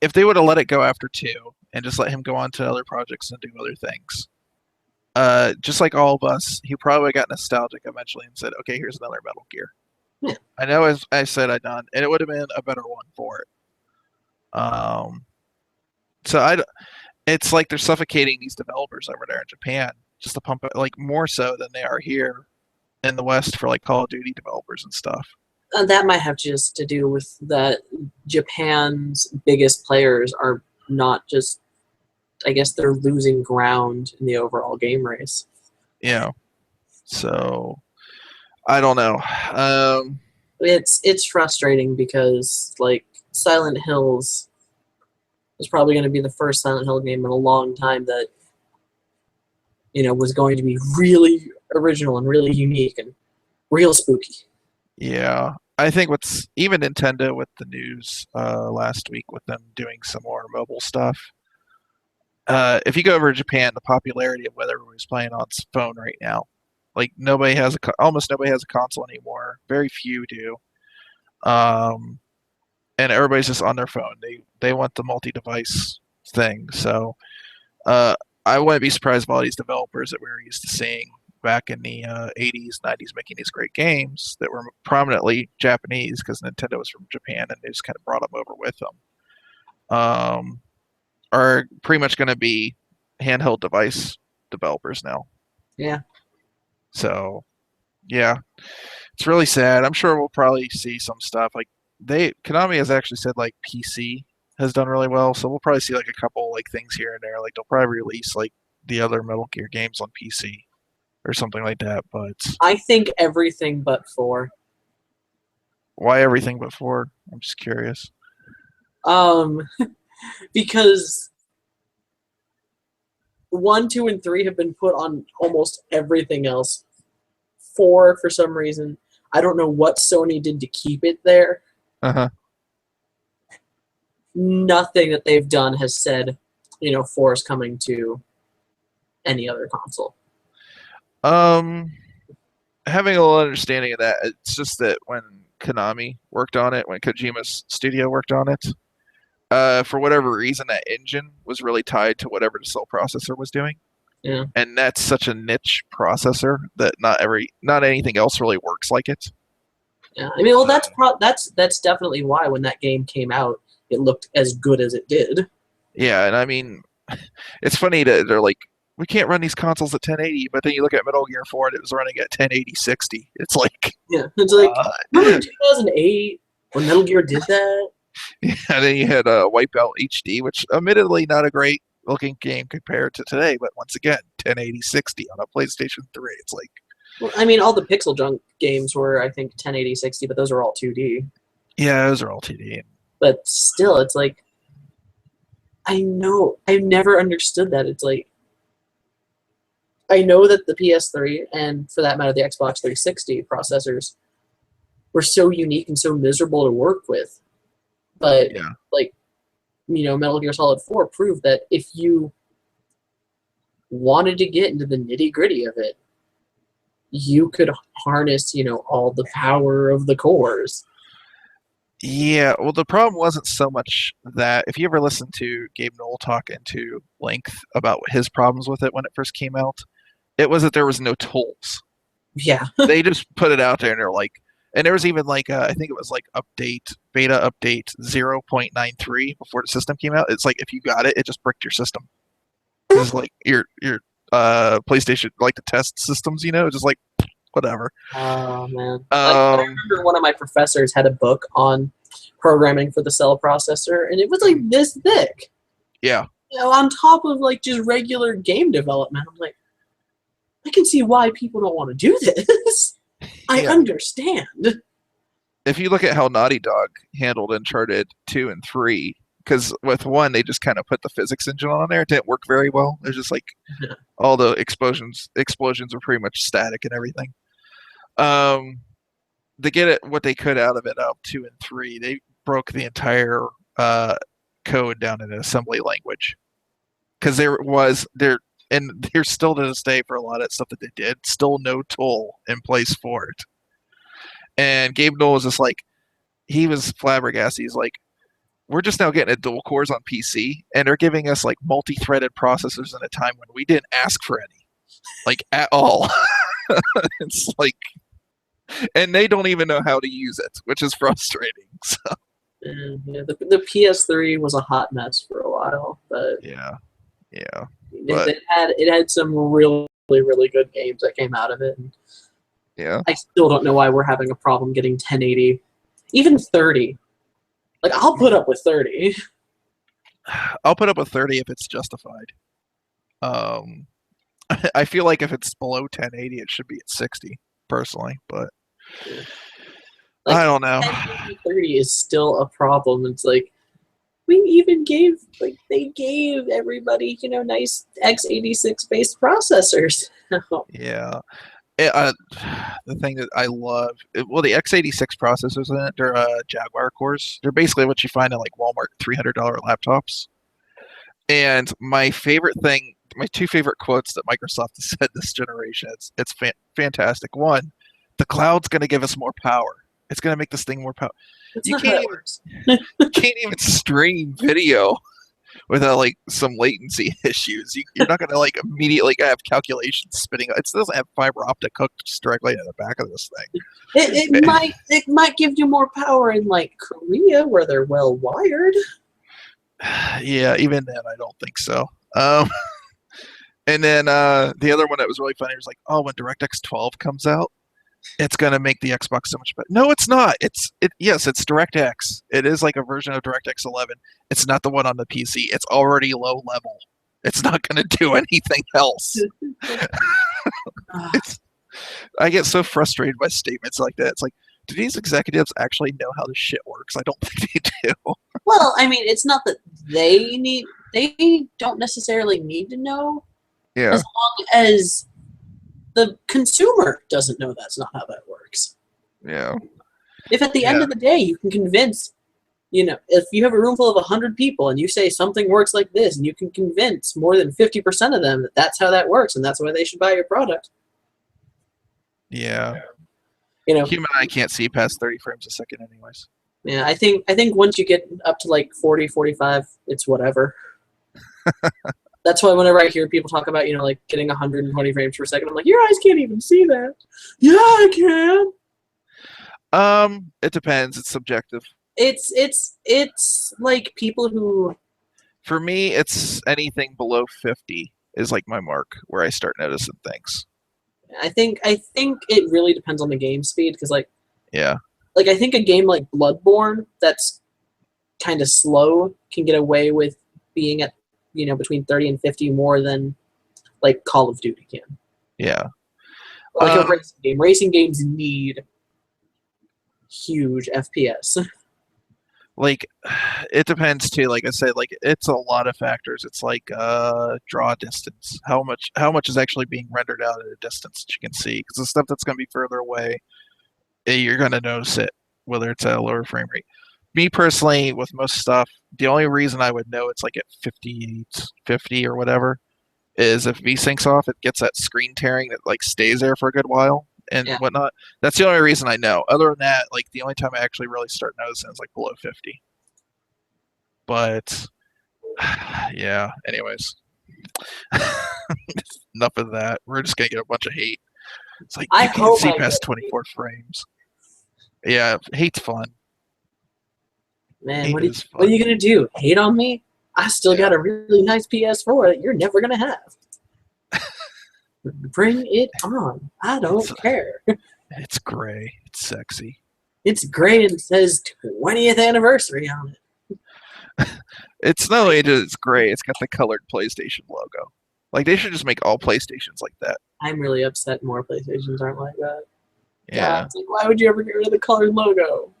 if they would have let it go after 2 and just let him go on to other projects and do other things, just like all of us, he probably got nostalgic eventually and said, okay, here's another Metal Gear. Yeah. I know as I said I done, and it would have been a better one for it. So it's like they're suffocating these developers over there in Japan just to pump it like more so than they are here in the West for like Call of Duty developers and stuff. That might have just to do with that Japan's biggest players are not just. I guess they're losing ground in the overall game race. You know, so I don't know. It's frustrating because like Silent Hills was probably going to be the first Silent Hill game in a long time that was going to be really original and really unique and real spooky. Yeah, I think what's even Nintendo with the news last week with them doing some more mobile stuff. If you go over to Japan, the popularity of what everybody's playing on phone right now, like almost nobody has a console anymore. Very few do, and everybody's just on their phone. They want the multi-device thing. So I wouldn't be surprised if all these developers that we were used to seeing back in the 80s, 90s making these great games that were prominently Japanese because Nintendo was from Japan and they just kind of brought them over with them. Are pretty much going to be handheld device developers now. Yeah. So, yeah, it's really sad. I'm sure we'll probably see some stuff like Konami has actually said like PC has done really well, so we'll probably see like a couple like things here and there. Like they'll probably release like the other Metal Gear games on PC or something like that. But I think everything but 4. Why everything but 4? I'm just curious. Because 1, 2, and 3 have been put on almost everything else. 4, for some reason, I don't know what Sony did to keep it there. Nothing that they've done has said, 4 is coming to any other console. Having a little understanding of that, it's just that when Konami worked on it, when Kojima's studio worked on it, for whatever reason, that engine was really tied to whatever the cell processor was doing. Yeah. And that's such a niche processor that not anything else really works like it. Yeah, I mean, well, that's definitely why when that game came out, it looked as good as it did. Yeah, and I mean, it's funny that they're like, we can't run these consoles at 1080, but then you look at Metal Gear 4 and it was running at 1080 60. It's like, yeah, it's like remember 2008 when Metal Gear did that? Yeah, then you had Wipeout HD, which admittedly not a great looking game compared to today, but once again, 1080 60 on a PlayStation 3. It's like, well, I mean, all the Pixel Junk games were, I think, 1080 60, but those are all 2D. Yeah, those are all 2D. But still, it's like, I know, I've never understood that. It's like, I know that the PS3, and for that matter, the Xbox 360 processors were so unique and so miserable to work with. But, yeah. like, Metal Gear Solid 4 proved that if you wanted to get into the nitty-gritty of it, you could harness, all the power of the cores. Yeah, well, the problem wasn't so much that if you ever listen to Gabe Newell talk into length about his problems with it when it first came out, it was that there was no tools. Yeah. They just put it out there and they're like, and there was even like, I think it was like beta update 0.93 before the system came out. It's like, if you got it, it just bricked your system. It's like your PlayStation, like the test systems, just like, whatever. Oh, man. I remember one of my professors had a book on programming for the cell processor, and it was like this thick. Yeah. On top of like just regular game development. I'm like, I can see why people don't want to do this. I understand. If you look at how Naughty Dog handled Uncharted 2 and 3, because with 1, they just kind of put the physics engine on there. It didn't work very well. There's just like all the explosions are pretty much static and everything. To get it what they could out of it out 2 and 3, they broke the entire code down in an assembly language. Because there's still to this day for a lot of stuff that they did, still no tool in place for it. And Gabe Newell was just like, he was flabbergasted. He's like, we're just now getting a dual cores on PC, and they're giving us like multi-threaded processors in a time when we didn't ask for any, like at all. It's like, and they don't even know how to use it, which is frustrating. So And, yeah, the PS3 was a hot mess for a while, but yeah, yeah, but it had some really really good games that came out of it. And yeah, I still don't know why we're having a problem getting 1080, even 30. Like I'll put up with 30. I'll put up with 30 if it's justified. Um, I feel like if it's below 1080, it should be at 60 personally, but Like I don't know. 1080 30 is still a problem. It's like we even gave they gave everybody nice x86 based processors. Yeah. The thing that I love, well, the x86 processors in it, they're Jaguar cores. They're basically what you find in like Walmart $300 laptops. And my favorite thing, my two favorite quotes that Microsoft has said this generation, it's fantastic. One, the cloud's going to give us more power. It's going to make this thing more power. That's You not how can't that even works. you can't even stream video without like some latency issues. You're not going to like immediately have calculations spinning. It doesn't have fiber optic hooked just directly in the back of this thing. It might give you more power in like Korea where they're well wired. Yeah, even then, I don't think so. And then the other one that was really funny was like, oh, when DirectX 12 comes out, it's gonna make the Xbox so much better. No, it's not. Yes, it's DirectX. It is like a version of DirectX 11. It's not the one on the PC. It's already low level. It's not gonna do anything else. I get so frustrated by statements like that. It's like, do these executives actually know how this shit works? I don't think they do. Well, I mean, it's not that they don't necessarily need to know, Yeah, as long as the consumer doesn't know that's not how that works. yeah, If at the end yeah, of the day you can convince, if you have a room full of 100 people and you say something works like this, and you can convince more than 50% of them that that's how that works and that's why they should buy your product. yeah. You know, Human eye can't see past 30 frames a second, anyways. yeah, I think once you get up to like 40, 45, it's whatever. That's why whenever I hear people talk about, like getting 120 frames per second, I'm like, your eyes can't even see that. Yeah, I can. It depends. It's subjective. It's like people who For me, it's anything below 50 is like my mark where I start noticing things. I think it really depends on the game speed because Yeah, I think a game like Bloodborne that's kind of slow can get away with being at between 30 and 50 more than like Call of Duty can. yeah. Like a racing game. Racing games need huge FPS. Like, it depends too. Like I said, like it's a lot of factors. It's like draw distance. How much is actually being rendered out at a distance that you can see? Because the stuff that's going to be further away, you're going to notice it, whether it's at a lower frame rate. Me personally, with most stuff, the only reason I would know it's like at 58, 50 or whatever is if VSync's off, it gets that screen tearing that like stays there for a good while and Yeah. whatnot. That's the only reason I know. Other than that, like the only time I actually really start noticing is like below 50. But yeah, anyways. Enough of that. We're just gonna get a bunch of hate. It's like I you can't hope see I past get 24 frames. Yeah, hate's fun. Man, Hate what is are fun. you gonna do? Hate on me? I still Yeah. got a really nice PS4 that you're never gonna have. Bring it on. I don't It's care. it's gray. It's sexy. It's gray and it says 20th anniversary on it. It's not only just it's gray, it's got the colored PlayStation logo. Like they should just make all PlayStations like that. I'm really upset more PlayStations aren't like that. Yeah. God, it's like, why would you ever get rid of the colored logo?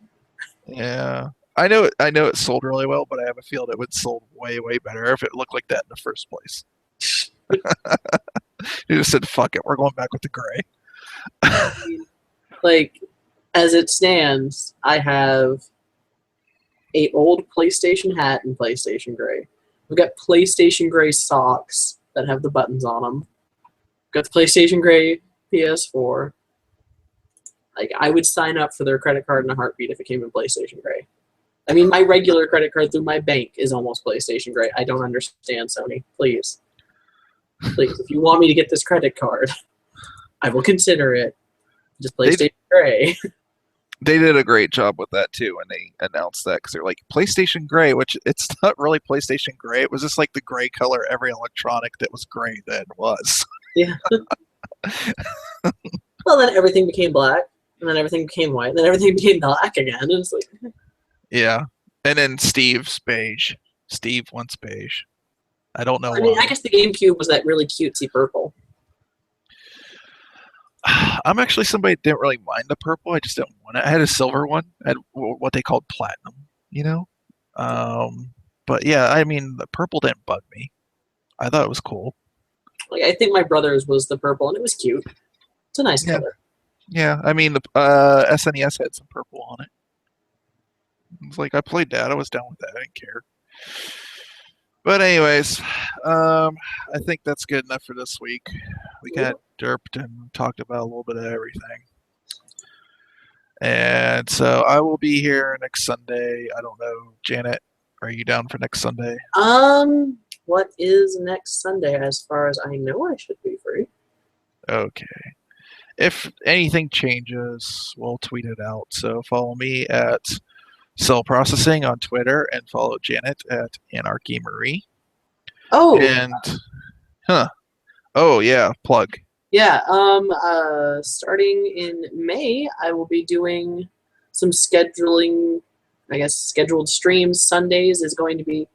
Yeah. I know it sold really well, but I have a feeling it would sold way, way better if it looked like that in the first place. You just said, fuck it, we're going back with the gray. Like, as it stands, I have a old PlayStation hat in PlayStation Gray. I've got PlayStation Gray socks that have the buttons on them. Got the PlayStation Gray PS4. Like, I would sign up for their credit card in a heartbeat if it came in PlayStation Gray. I mean, my regular credit card through my bank is almost PlayStation Gray. I don't understand, Sony. Please. Please, if you want me to get this credit card, I will consider it. Just They PlayStation Gray. they did a great job with that too when they announced that because they're like PlayStation Gray, which it's not really PlayStation Gray. It was just like the gray color every electronic that was gray then was. Yeah. Well, then everything became black, and then everything became white, and then everything became black again. And it's like, Yeah. And then Steve's beige. Steve wants beige. I don't know I mean, why. I guess the GameCube was that really cutesy purple. I'm actually somebody that didn't really mind the purple. I just didn't want it. I had a silver one. I had what they called platinum, you know? But yeah, I mean, the purple didn't bug me. I thought it was cool. Like, I think my brother's was the purple, and it was cute. It's a nice Yeah. color. Yeah, I mean, the SNES had some purple on it. It was like, I played that. I was down with that. I didn't care. But anyways, I think that's good enough for this week. We kind of derped and talked about a little bit of everything. And so I will be here next Sunday. I don't know, Janet, are you down for next Sunday? What is next Sunday? As far as I know, I should be free. Okay. If anything changes, we'll tweet it out. So follow me at Cell Processing on Twitter and follow Janet at Anarchy Marie. Oh, And oh yeah, plug. yeah. Starting in May, I will be doing some scheduling. I guess scheduled streams. Sundays is going to be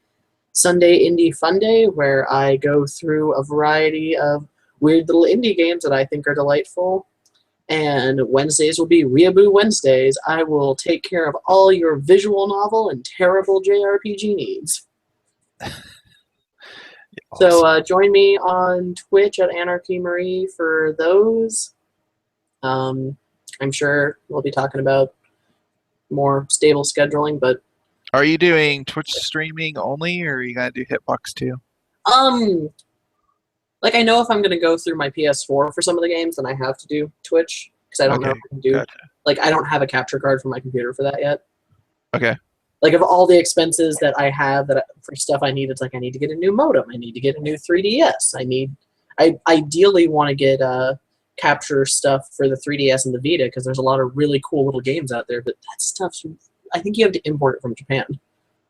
Sunday Indie Fun Day, where I go through a variety of weird little indie games that I think are delightful. And Wednesdays will be Weeaboo Wednesdays. I will take care of all your visual novel and terrible JRPG needs. Awesome. So join me on Twitch at Anarchy Marie for those. I'm sure we'll be talking about more stable scheduling, but Are you doing Twitch streaming only, or are you gonna do Hitbox too? like I know if I'm gonna go through my PS4 for some of the games, then I have to do Twitch because I don't know if I can do. Gotcha. Like I don't have a capture card for my computer for that yet. Okay. Like of all the expenses that I have for stuff I need, it's like I need to get a new modem, I need to get a new 3DS, I ideally want to get capture stuff for the 3DS and the Vita because there's a lot of really cool little games out there, but that stuff's I think you have to import it from Japan.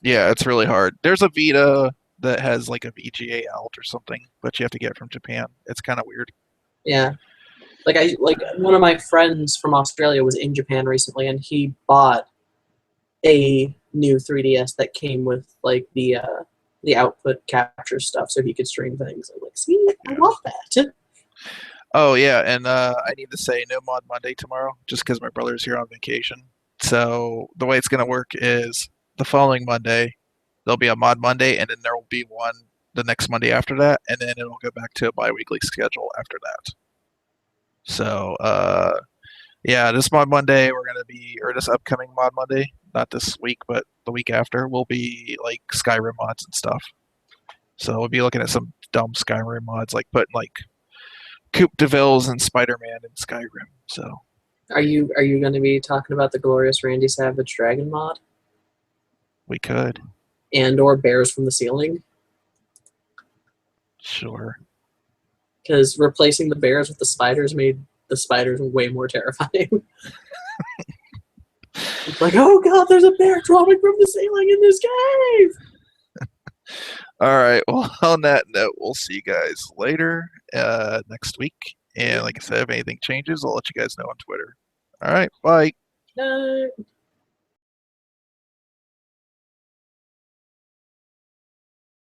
Yeah, it's really hard. There's a Vita that has like a VGA out or something, but you have to get it from Japan. It's kind of weird. Yeah. Like one of my friends from Australia was in Japan recently, and he bought a new 3DS that came with like the output capture stuff, so he could stream things. I'm like, see, I want that. Oh yeah, and I need to say no Mod Monday tomorrow, just because my brother's here on vacation. So the way it's gonna work is the following Monday there'll be a Mod Monday, and then there will be one the next Monday after that, and then it'll go back to a bi-weekly schedule after that. So yeah, this Mod Monday we're gonna be, or this upcoming Mod Monday, not this week, but the week after, will be like Skyrim mods and stuff. So we'll be looking at some dumb Skyrim mods, like putting like Coupe de Villes and Spider-Man in Skyrim. So Are you going to be talking about the glorious Randy Savage Dragon mod we could. and or Bears from the Ceiling? Sure. Because replacing the bears with the spiders made the spiders way more terrifying. It's like, oh god, there's a bear dropping from the ceiling in this cave! All right. Well, on that note, we'll see you guys later next week. And like I said, if anything changes, I'll let you guys know on Twitter. All right. Bye. No.